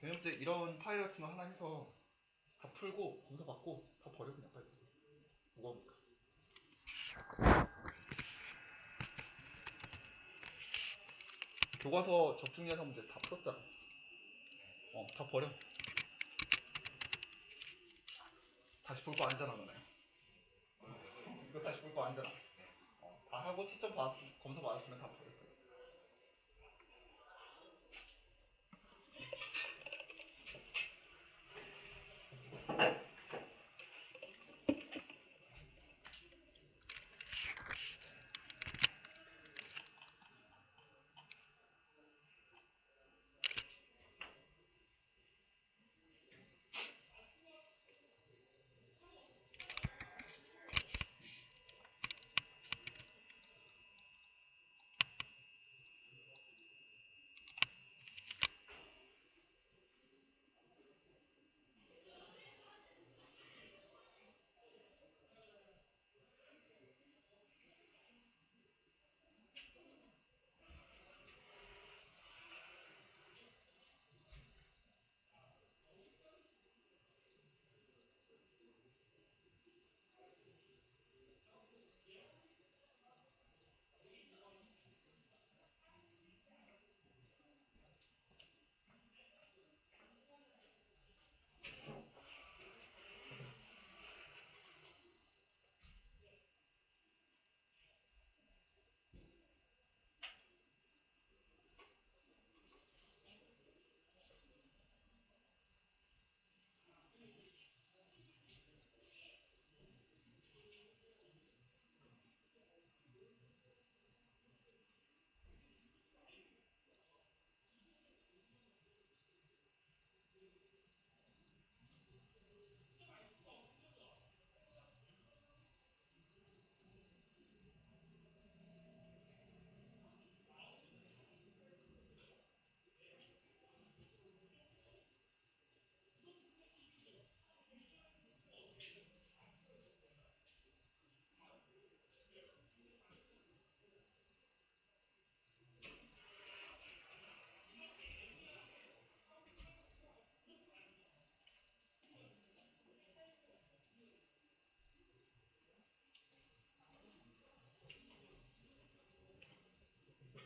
변형 문제 이런 파일 같은 거 하나 해서 다 풀고 검사 받고 다 버려 그냥 빨리. 무거우니까. 교과서 적중예사 문제 다 풀었잖아. 다 버려. 다시 볼 거 아니잖아 너네. 이거 다시 볼 거 아니잖아. 다 하고 채점 검사 받았으면 다 버려.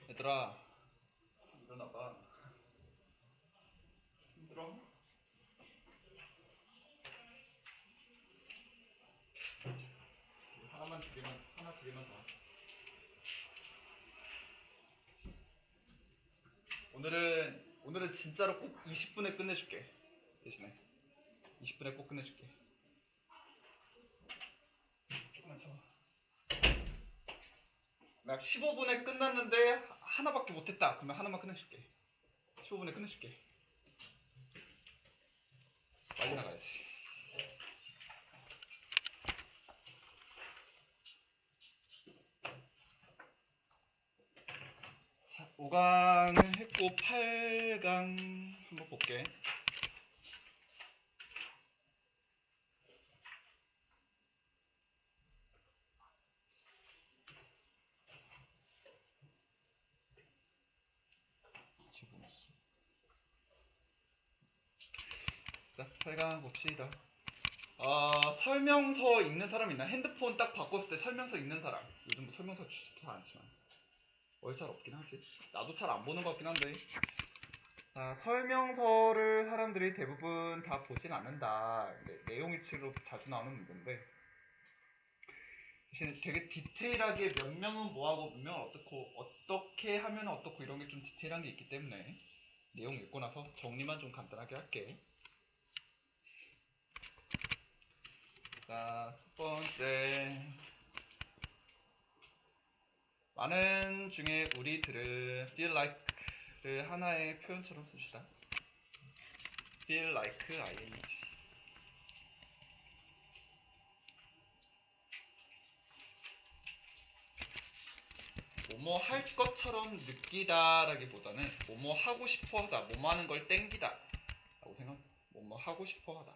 얘들아 일어나봐. 힘들어? 하나 두 개만 더. 오늘은 진짜로 꼭 20분에 끝내줄게. 대신에 20분에 꼭 끝내줄게. 조금만 참아. 나 15분에 끝났는데 하나밖에 못했다. 그러면 하나만 끝내줄게. 15분에 끝내줄게. 빨리 나가야지. 자, 5강은 했고 8강 한번 볼게. 자, 8강 봅시다. 설명서 읽는 사람 있나? 핸드폰 딱 바꿨을 때 설명서 읽는 사람. 요즘 뭐 설명서 주지도 않지만 원래 잘 없긴 하지. 나도 잘 안 보는 것 같긴 한데. 자, 설명서를 사람들이 대부분 다 보진 않는다. 내용 일치로 자주 나오는 문제인데 대신 되게 디테일하게 몇 명은 뭐하고 몇 명은 어떻고 어떻게 하면 어떻고 이런 게 좀 디테일한 게 있기 때문에 내용 읽고 나서 정리만 좀 간단하게 할게. 자, 첫 번째. 많은 중에 우리들은 feel like를 하나의 표현처럼 씁시다. feel like ing. 뭐뭐 할 것처럼 느끼다라기보다는 뭐뭐 하고 싶어 하다, 뭐뭐 하는 걸 땡기다 라고 생각합니다. 뭐뭐 하고 싶어 하다.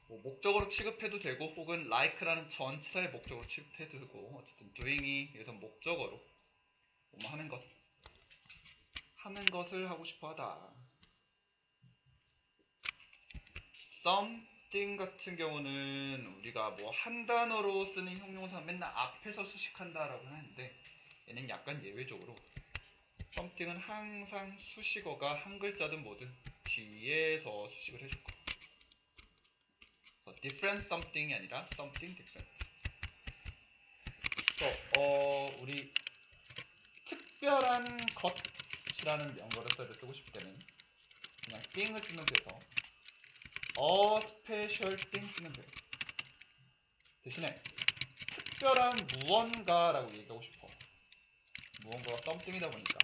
뭐 목적어로 취급해도 되고 혹은 like라는 전치사의 목적어로 취급해도 되고 어쨌든 doing이 여기서 목적어로 뭐뭐 하는 것, 하는 것을 하고 싶어 하다. something 같은 경우는 우리가 뭐 한 단어로 쓰는 형용사 맨날 앞에서 수식한다라고 하는데 얘는 약간 예외적으로 something은 항상 수식어가 한 글자든 뭐든 뒤에서 수식을 해줄 거야. 그래서 different something이 아니라 something different. 그래서 우리 특별한 것이라는 명거를 쓰고 싶을 때는 그냥 thing을 쓰면 돼서 a special thing 쓰면 돼. 대신에 특별한 무언가라고 얘기하고 싶어. 무언가가 something이다 보니까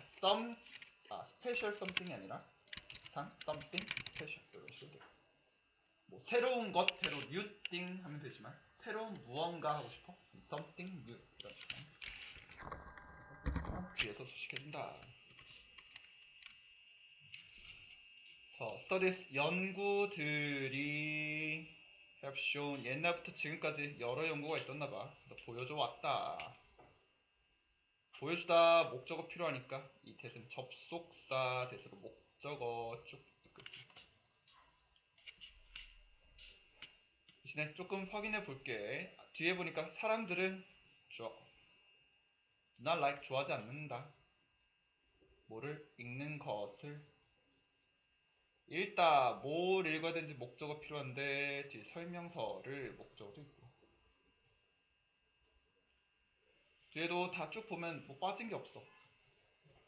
special something이 아니라 something special 이런 식으로 돼. 뭐 새로운 것, 새로 new thing 하면 되지만 새로운 무언가 하고 싶어? something new 이런 식으로 뒤에서 수식해준다. studies 연구들이 have shown 옛날부터 지금까지 여러 연구가 있었나봐. 보여줘 왔다. 보여주다 목적어 필요하니까 이 대신 접속사 대신으로 목적어 쭉 대신에 조금 확인해 볼게. 뒤에 보니까 사람들은 나 like 좋아하지 않는다. 뭐를 읽는 것을 읽다. 뭘 읽어야 되는지 목적어 필요한데 뒤에 설명서를 목적어도 있고 뒤에도 다 쭉 보면 뭐 빠진 게 없어.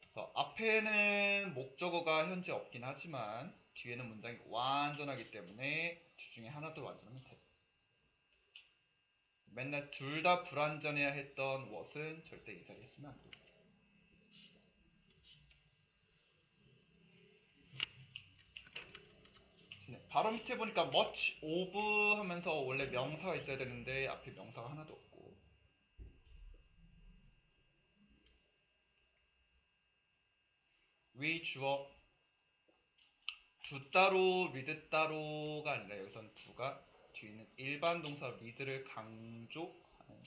그래서 앞에는 목적어가 현재 없긴 하지만 뒤에는 문장이 완전하기 때문에 둘 중에 하나도 완전하면 돼. 맨날 둘 다 불완전해야 했던 what은 절대 이 자리에 쓰면 안 돼. 바로 밑에 보니까 much of 하면서 원래 명사가 있어야 되는데 앞에 명사가 하나도 없고 위 주어 두 따로 read 따로가 아니라 여기서는 두가 뒤에 있는 일반 동사 read를 강조하는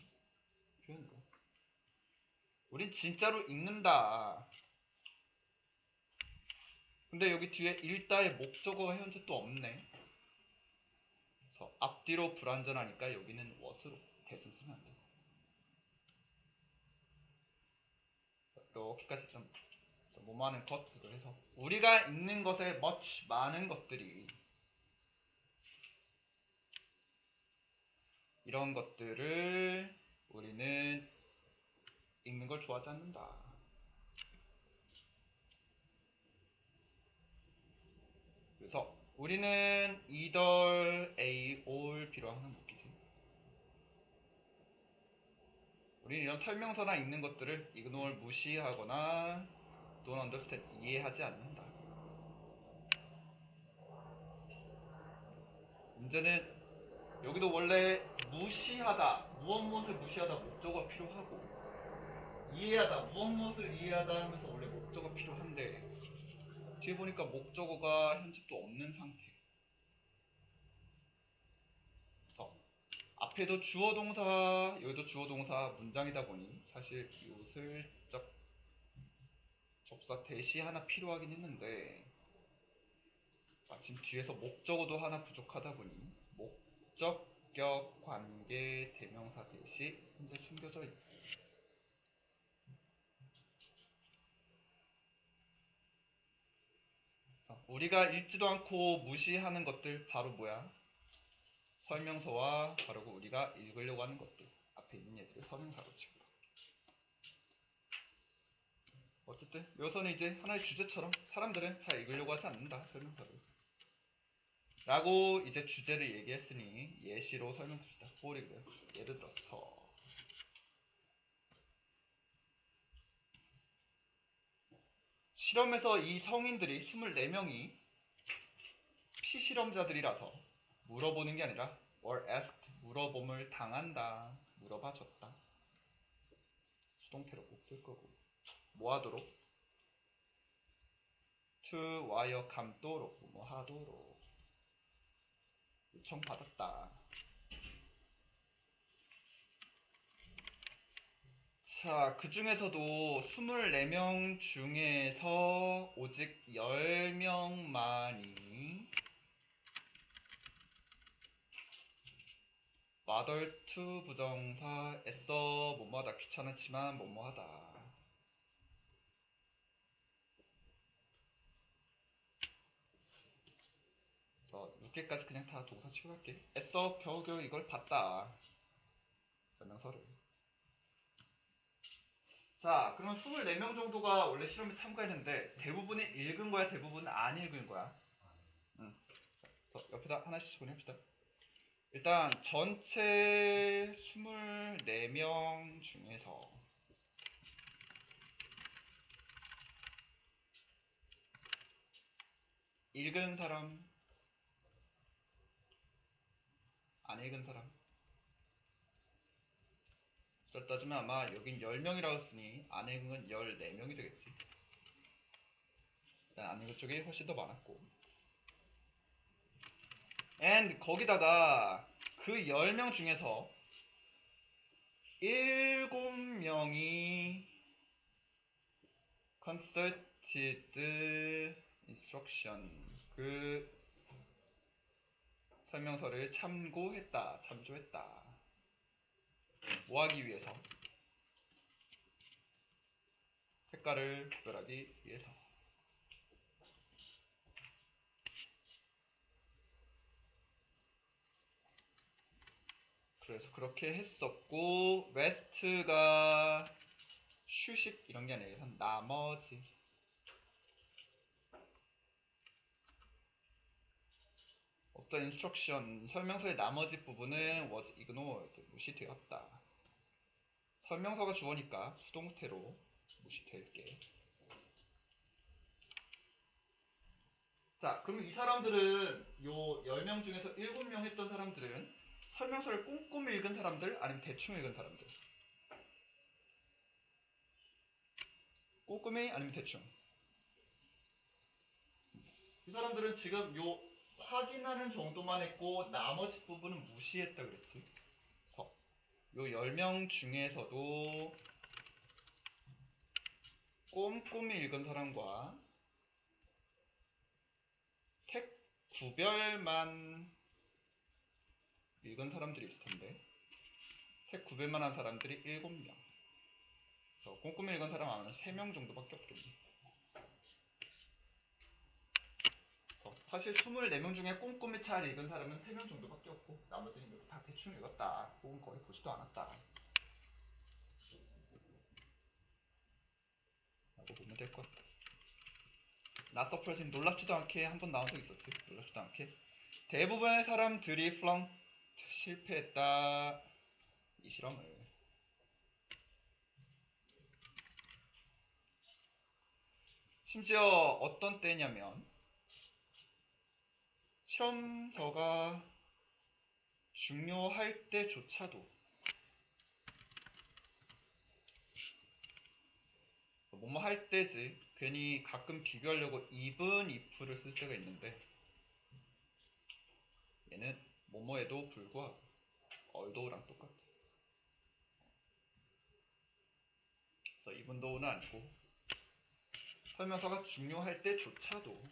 표현으로 우린 진짜로 읽는다. 근데 여기 뒤에 읽다의 목적어가 현재 또 없네. 그래서 앞뒤로 불완전하니까 여기는 what으로 대신 쓰면 안 돼. 여기까지 좀 뭐하는 것으로 해서 우리가 읽는 것에 much 많은 것들이 이런 것들을 우리는 읽는 걸 좋아하지 않는다. 그래서 우리는 either A or B로 항상 묶이지. 우리는 이런 설명서나 읽는 것들을 ignore 무시하거나 don't understand 이해하지 않는다. 문제는 여기도 원래 무시하다, 무엇을 무시하다 목적어가 필요하고 이해하다, 무엇을 이해하다 하면서 원래 목적어가 필요한데 뒤에 보니까 목적어가 현재 또 없는 상태. 그래서 앞에도 주어 동사, 여기도 주어 동사 문장이다 보니 사실 요 슬쩍 접사 대시 하나 필요하긴 했는데 마침 뒤에서 목적어도 하나 부족하다 보니 목적격 관계 대명사 대시 현재 숨겨져 있다. 우리가 읽지도 않고 무시하는 것들 바로 뭐야? 설명서와 바로 우리가 읽으려고 하는 것들 앞에 있는 얘들을 설명사로 치고. 어쨌든 묘서는 이제 하나의 주제처럼 사람들은 잘 읽으려고 하지 않는다. 설명서를. 라고 이제 주제를 얘기했으니 예시로 설명드립시다. For example. 예를 들어서 실험에서 이 성인들이 24명이 피실험자들이라서 물어보는 게 아니라 were asked, 물어봄을 당한다. 물어봐줬다. 수동태로 꼭 쓸 거고. 뭐 하도록? to wire 감도록, 뭐 하도록 요청받았다. 자, 그 중에서도 24명 중에서 오직 10명만이 bother to 부정사 애써 뭐뭐하다 귀찮았지만 뭐뭐하다. 그래서 6개까지 그냥 다 동사 취급할게. 애써 겨우겨우 이걸 봤다. 설명서를. 자, 그럼 24명 정도가 원래 실험에 참가했는데 대부분이 읽은 거야? 대부분은 안 읽은 거야? 응. 그래서 옆에다 하나씩 정리합시다. 일단 전체 24명 중에서 읽은 사람, 안 읽은 사람. 그렇다 따지면 아마 여긴 10명이라고 했으니 안 읽은 건 14명이 되겠지. 일단 안 읽은 쪽이 훨씬 더 많았고. and 거기다가 그 10명 중에서 7명이 consulted instruction, 그 설명서를 참고했다, 참조했다. 뭐 하기 위해서? 색깔을 구별하기 위해서. 그래서 그렇게 했었고, rest가 휴식 이런 게 아니라 나머지. 어떤 instruction, 설명서의 나머지 부분은 was ignored, 무시되었다. 설명서가 주어니까 수동태로 무시될게. 자, 그럼 이 사람들은 요 10명 중에서 7명 했던 사람들은 설명서를 꼼꼼히 읽은 사람들 아니면 대충 읽은 사람들? 꼼꼼히 아니면 대충? 이 사람들은 지금 요 확인하는 정도만 했고 나머지 부분은 무시했다 그랬지. 요 10명 중에서도 꼼꼼히 읽은 사람과 색 구별만 읽은 사람들이 있을 텐데 색 구별만 한 사람들이 7명. 꼼꼼히 읽은 사람 아마 3명 정도밖에 없겠네. 사실 24명 중에 꼼꼼히 잘 읽은 사람은 3명 정도밖에 없고 나머지는 이렇게 다 대충 읽었다 혹은 거의 보지도 않았다 라고 보면 될 것 같아. Not surprising, 놀랍지도 않게 한 번 나온 적 있었지. 놀랍지도 않게 대부분의 사람들이 flunked, 실패했다. 이 실험을. 심지어 어떤 때냐면 실험서가 중요할 때조차도 뭐뭐 할 때지 괜히 가끔 비교하려고 even if를 쓸 때가 있는데 얘는 뭐뭐에도 불구하고 although랑 똑같아. 그래서 even though는 아니고 설명서가 중요할 때조차도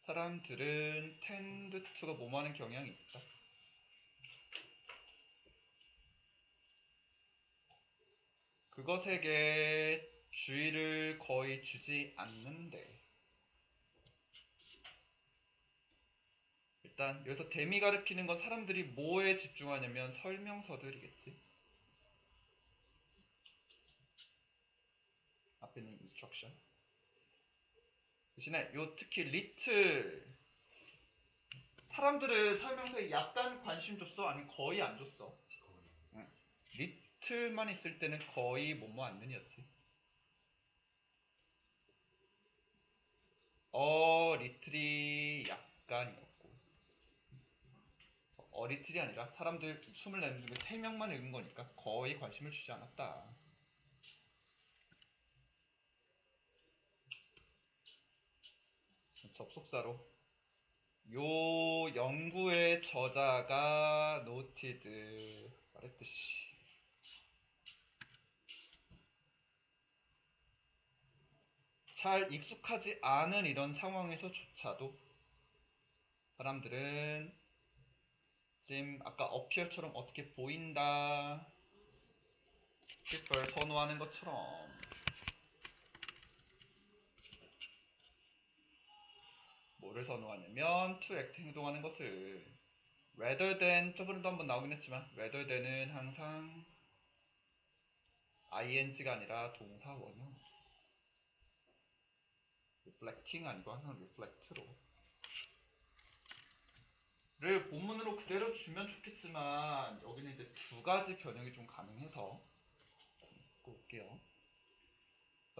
사람들은 tend to가 뭐뭐 하는 경향이 있다. 그것에게 주의를 거의 주지 않는데 일단 여기서 댐이 가리키는 건 사람들이 뭐에 집중하냐면 설명서들이겠지. 앞에 있는 instruction. 대신에 요 특히 리틀 사람들을 설명서에 약간 관심 줬어? 아니면 거의 안 줬어? 응. 리틀만 있을 때는 거의 뭐뭐 않느니였지. 리틀이 약간이었고 리틀이 아니라 사람들 24명 중에 3명만 읽은 거니까 거의 관심을 주지 않았다. 접속사로 요 연구의 저자가 노티드 말했듯이 잘 익숙하지 않은 이런 상황에서조차도 사람들은 지금 아까 어피어처럼 어떻게 보인다 prefer 선호하는 것처럼 뭐를 선호하냐면 to act 행동하는 것을 rather than 저번에도 한번 나오긴 했지만 rather than은 항상 ing가 아니라 동사 원형 reflecting 아니고 항상 reflect로 를 본문으로 그대로 주면 좋겠지만 여기는 이제 두 가지 변형이 좀 가능해서 읽고 올게요.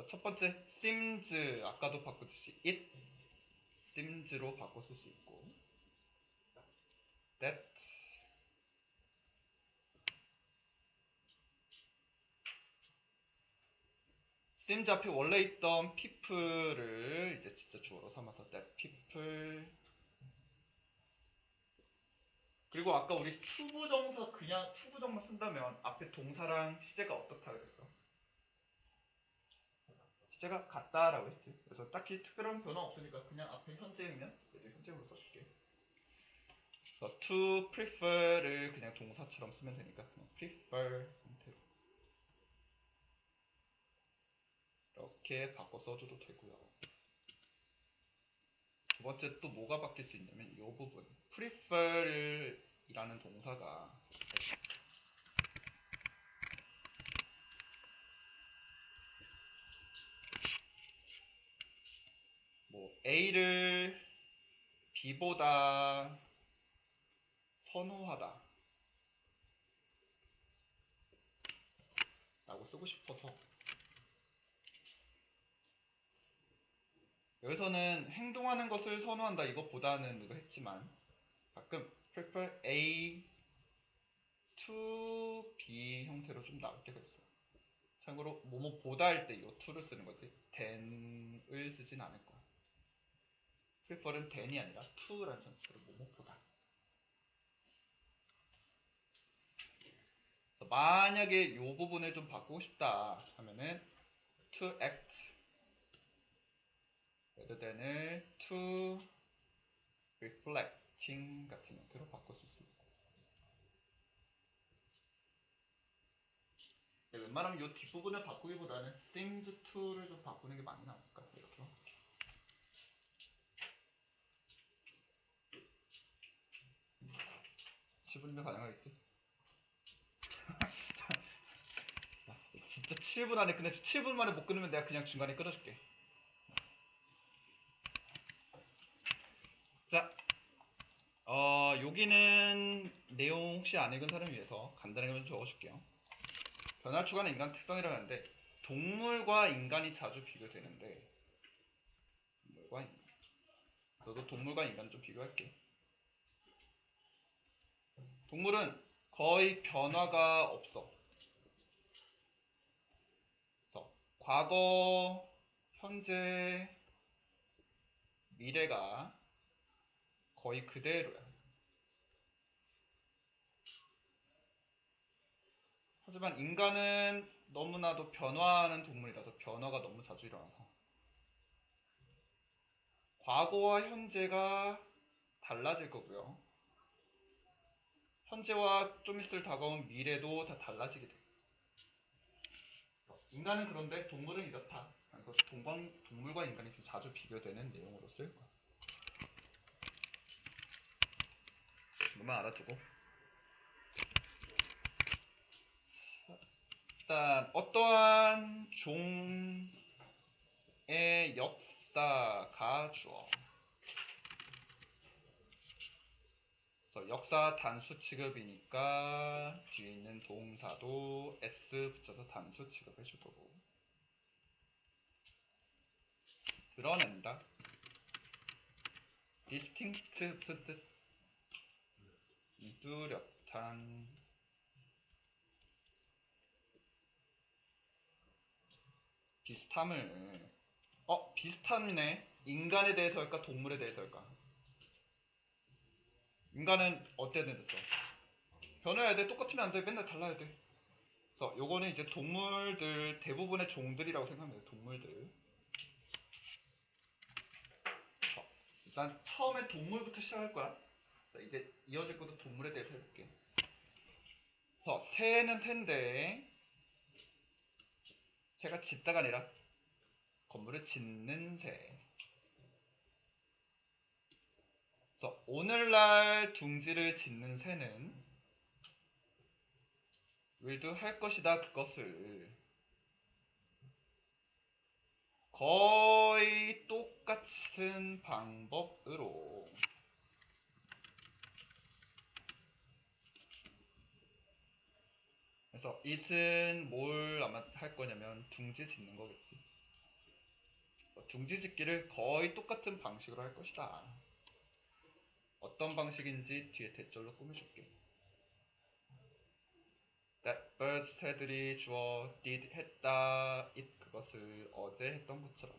첫 번째 seems 아까도 바꾸듯이 it seems로 바꿔 쓸 수 있고 that seems 앞에 원래 있던 people을 이제 진짜 주어로 삼아서 that people 그리고 아까 우리 투부정사 그냥 투부정사 쓴다면 앞에 동사랑 시제가 어떻다 그랬어? 시제가 같다라고 했지. 그래서 딱히 특별한 변화 없으니까 그냥 앞에 현재이면 얘도 현재로 써줄게. 그래서 to prefer를 그냥 동사처럼 쓰면 되니까 그냥 prefer 형태로 이렇게 바꿔 써줘도 되고요. 두 번째 또 뭐가 바뀔 수 있냐면 이 부분 prefer이라는 동사가 뭐 A를 B보다 선호하다 라고 쓰고 싶어서 여기서는 행동하는 것을 선호한다 이것보다는 도 했지만 가끔 prefer A to B 형태로 좀 나올 때가 있어요. 참고로 뭐뭐보다 할 때 이 to를 쓰는 거지 than을 쓰진 않을 거야. prefer은 than이 아니라 to라는 전치사로 뭐뭐보다. 만약에 이 부분을 좀 바꾸고 싶다 하면은 to act rather than을 to reflecting 같은 형태로 바꿀 수 있습니다. 웬만하면 이 뒷부분을 바꾸기보다는 seems to를 좀 바꾸는 게 많이 나올까 이렇게 할게. 치부면 가능하겠지? 진짜 7분 안에 끝내서 7분 만에 못 끊으면 내가 그냥 중간에 끊어줄게. 자, 여기는 내용 혹시 안 읽은 사람을 위해서 간단하게 좀 적어줄게요. 변화 추가는 인간 특성이라고 하는데 동물과 인간이 자주 비교되는데 동물과 인간. 저도 동물과 인간을 좀 비교할게. 동물은 거의 변화가 없어. 그래서 과거, 현재, 미래가 거의 그대로야. 하지만 인간은 너무나도 변화하는 동물이라서 변화가 너무 자주 일어나서 과거와 현재가 달라질 거고요. 현재와 좀 있을 다가온 미래도 다 달라지게 돼. 인간은 그런데 동물은 이렇다. 그래서 동물과 인간이 좀 자주 비교되는 내용으로 쓸 거야. 정도만 알아두고. 일단 어떠한 종의 역사가 주어. 그래서 역사 단수 취급이니까 뒤에 있는 동사도 s 붙여서 단수 취급해줄 거고. 드러낸다. distinct 무슨 뜻? 뚜렷한. 비슷함을. 비슷함이네. 인간에 대해서 할까 동물에 대해서 할까? 인간은 어때야 됐어? 변해야 돼. 똑같으면 안 돼. 맨날 달라야 돼. 그래서 요거는 이제 동물들 대부분의 종들이라고 생각하면 돼요. 동물들. 일단 처음에 동물부터 시작할 거야. 이제 이어질 것도 동물에 대해서 해볼게. 그래서 새는 새인데 새가 짓다가 아니라 건물을 짓는 새. 그래서 오늘날 둥지를 짓는 새는 will 할 것이다. 그것을 거의 똑같은 방법으로. 그래서 it은 뭘 아마 할 거냐면 둥지 짓는 거겠지. 둥지 짓기를 거의 똑같은 방식으로 할 것이다. 어떤 방식인지 뒤에 대절로 꾸며줄게. That bird 새들이 주어 did 했다. it 그것을 어제 했던 것처럼.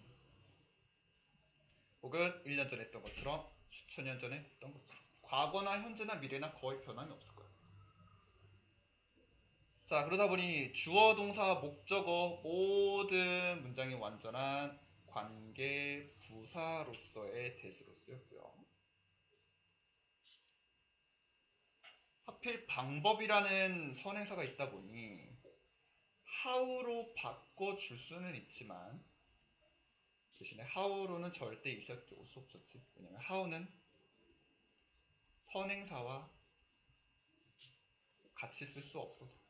혹은 1년 전에 했던 것처럼 수천 년 전에 했던 것처럼. 과거나 현재나 미래나 거의 변함이 없을 거야. 자, 그러다 보니 주어, 동사, 목적어 모든 문장이 완전한 관계 부사로서의 대수로 쓰였고요. 하필 방법이라는 선행사가 있다 보니 how로 바꿔줄 수는 있지만 대신에 how로는 절대 이렇게 올 수 없었지. 왜냐면 how는 선행사와 같이 쓸 수 없어서.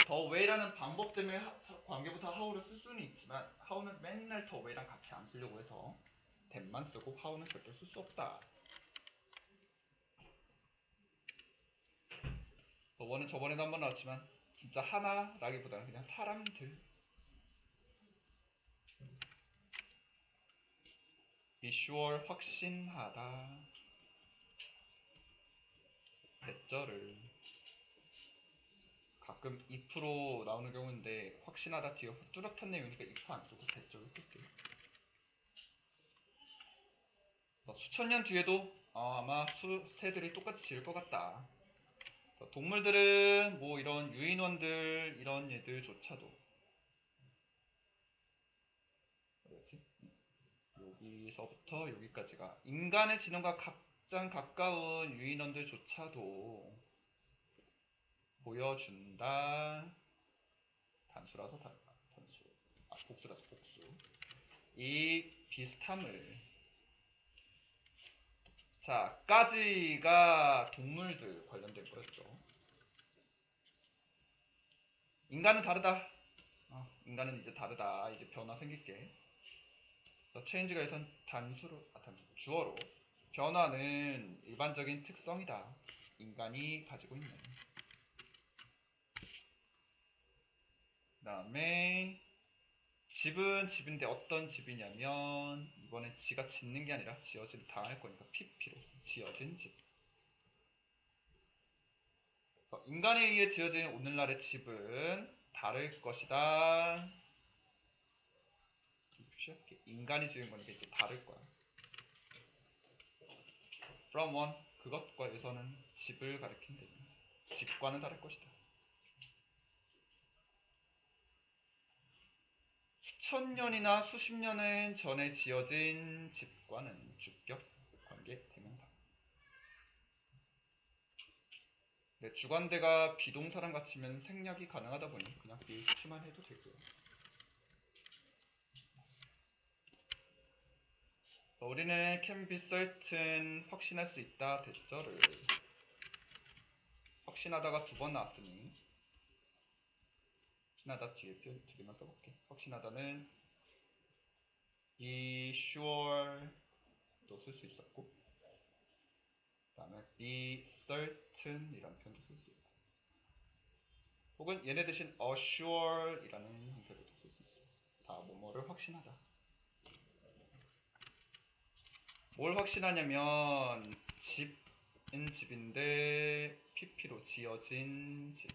더 way라는 방법 때문에 관계부사 how를 쓸 수는 있지만 how는 맨날 더 way랑 같이 안 쓰려고 해서 that만 쓰고 how는 절대 쓸 수 없다. 원은 저번에도 한번 나왔지만 진짜 하나라기보다는 그냥 사람들. be sure 확신하다. 대절을 가끔 if로 나오는 경우인데 확신하다 뒤에 뚜렷한 내용이니까 if 안 쓰고 대절을 쓸게요. 수천 년 뒤에도 아마 새들이 똑같이 지을 것 같다. 동물들은 뭐 이런 유인원들 이런 얘들조차도 뭐였지? 여기서부터 여기까지가 인간의 지능과 가장 가까운 유인원들조차도 보여준다. 단수라서 단수. 복수라서 복수. 이 비슷함을. 자, 까지가 동물들 관련된 거였어. 인간은 다르다. 인간은 이제 다르다. 이제 변화 생길게. 체인지가 여기선 주어로. 변화는 일반적인 특성이다. 인간이 가지고 있는. 그 다음에 집은 집인데 어떤 집이냐면 이번엔 지가 짓는 게 아니라 지어질 당할 거니까 PP로 지어진 집. 인간에 의해 지어진 오늘날의 집은 다를 것이다. 인간이 지은 거니까 이제 다를 거야. From one 그것과 에서는 집을 가리킨다. 집과는 다를 것이다. 수천 년이나 수십 년 전에 지어진 집과는 주격 관계 대명사. 주관대가 비동사랑 같으면 생략이 가능하다 보니 그냥 비치만 해도 되고요. 우리는 can be certain 확신할 수 있다 됐죠를 확신하다가 두 번 나왔으니 확신하다 뒤에 표현 두 개만 써볼게. 확신하다는 be sure도 쓸 수 있었고 그 다음에 be certain 이라는 표현도 쓸 수 있고 혹은 얘네 대신 assure 이라는 형태로도 쓸 수 있어요. 다 뭐뭐를 확신하다. 뭘 확신하냐면 집은 집인데 PP로 지어진 집.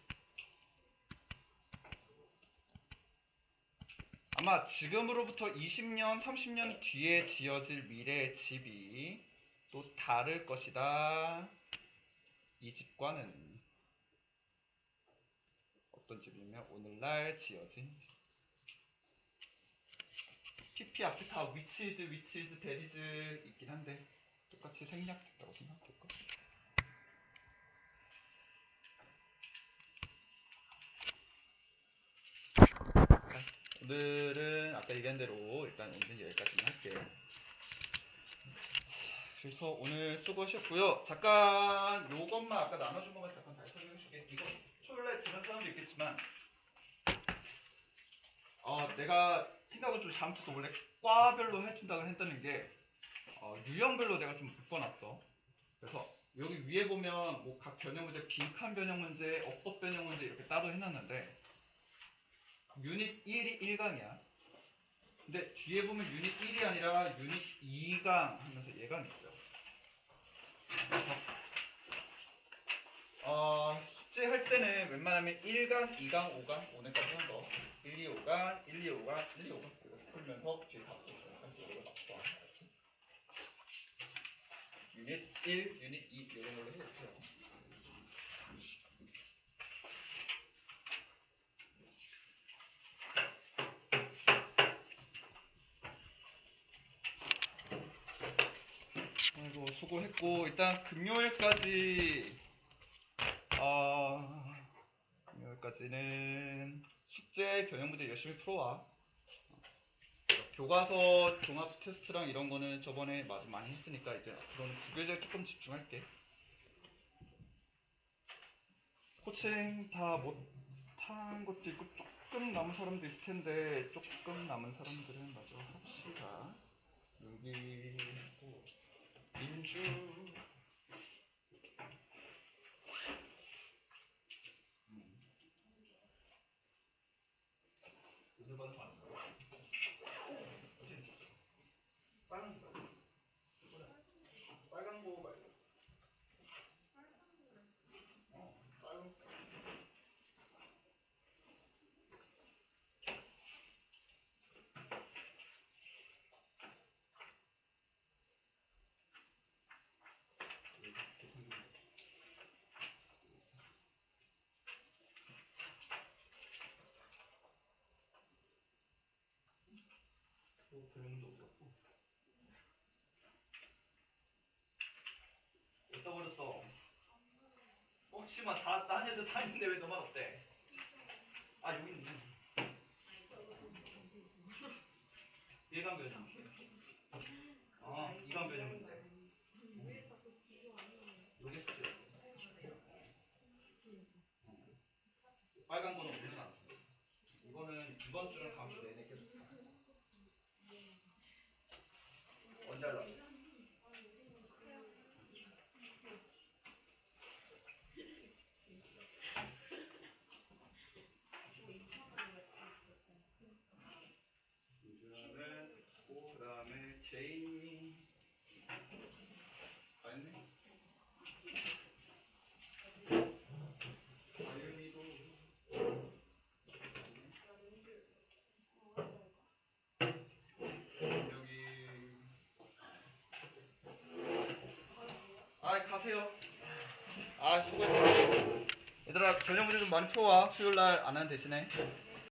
아마 지금으로부터 20년, 30년 뒤에 지어질 미래의 집이 또 다를 것이다. 이 집과는 어떤 집이냐면 오늘날 지어진 집. PP 앞에 다 which is, that is 있긴 한데 똑같이 생략됐다고 생각될까? 오늘은 아까 얘기한 대로 일단 오늘은 여기까지만 할게요. 그래서 오늘 수고하셨고요. 잠깐 요것만 아까 나눠준 것만 잠깐 다시 설명해 줄게. 이거 초요일날 들은 사람도 있겠지만 내가 생각을 좀 잘못해서 원래 과별로 해준다고 했다는 게 유형별로 내가 좀 묶어놨어. 그래서 여기 위에 보면 뭐 각 변형 문제, 빈칸 변형 문제, 어법 변형 문제 이렇게 따로 해놨는데 유닛 1이 1강이야. 근데 뒤에 보면 유닛 1이 아니라 유닛 2강 하면서 예강이 있죠. 숙제할 때는 웬만하면 1강, 2강, 5강, 오늘까지 한 거 1, 2, 5강, 1, 2, 5강, 1, 2, 5강 이렇게 풀면서 뒤에 다 붙여서 맞춰. 유닛 1, 유닛 2 이런 걸로 해주세요. 아이고 수고했고 일단 금요일까지는 숙제 변형 문제 열심히 풀어와. 교과서 종합 테스트랑 이런 거는 저번에 마저 많이 했으니까 이제 앞으로는 구교재에 조금 집중할게. 코칭 다 못한 것도 있고 조금 남은 사람도 있을 텐데 조금 남은 사람들은 마저 합시다. 여기 또 민주 오늘 받은 거 아닌가? 빨간 거 빨간 거 말고 빨간 거 또 별명도 없었고 어디다 버렸어? 혹시만 딴 애들 다 있는데 왜 너만 없대? 아 여기 있네. 일간 변형. 이간 변형인데. 여기 숙제. 빨간 거는 오늘 안 써. 이거는 이번 주는 다음 주 내내 계속 봐. 언제 할라? 유주는 고 그다음에 제인이 다 했네. 아윤이도 여기 가세요. 수고했어. 얘들아 저녁 문제 좀 많이 풀어와. 수요일날 안 하는 대신에.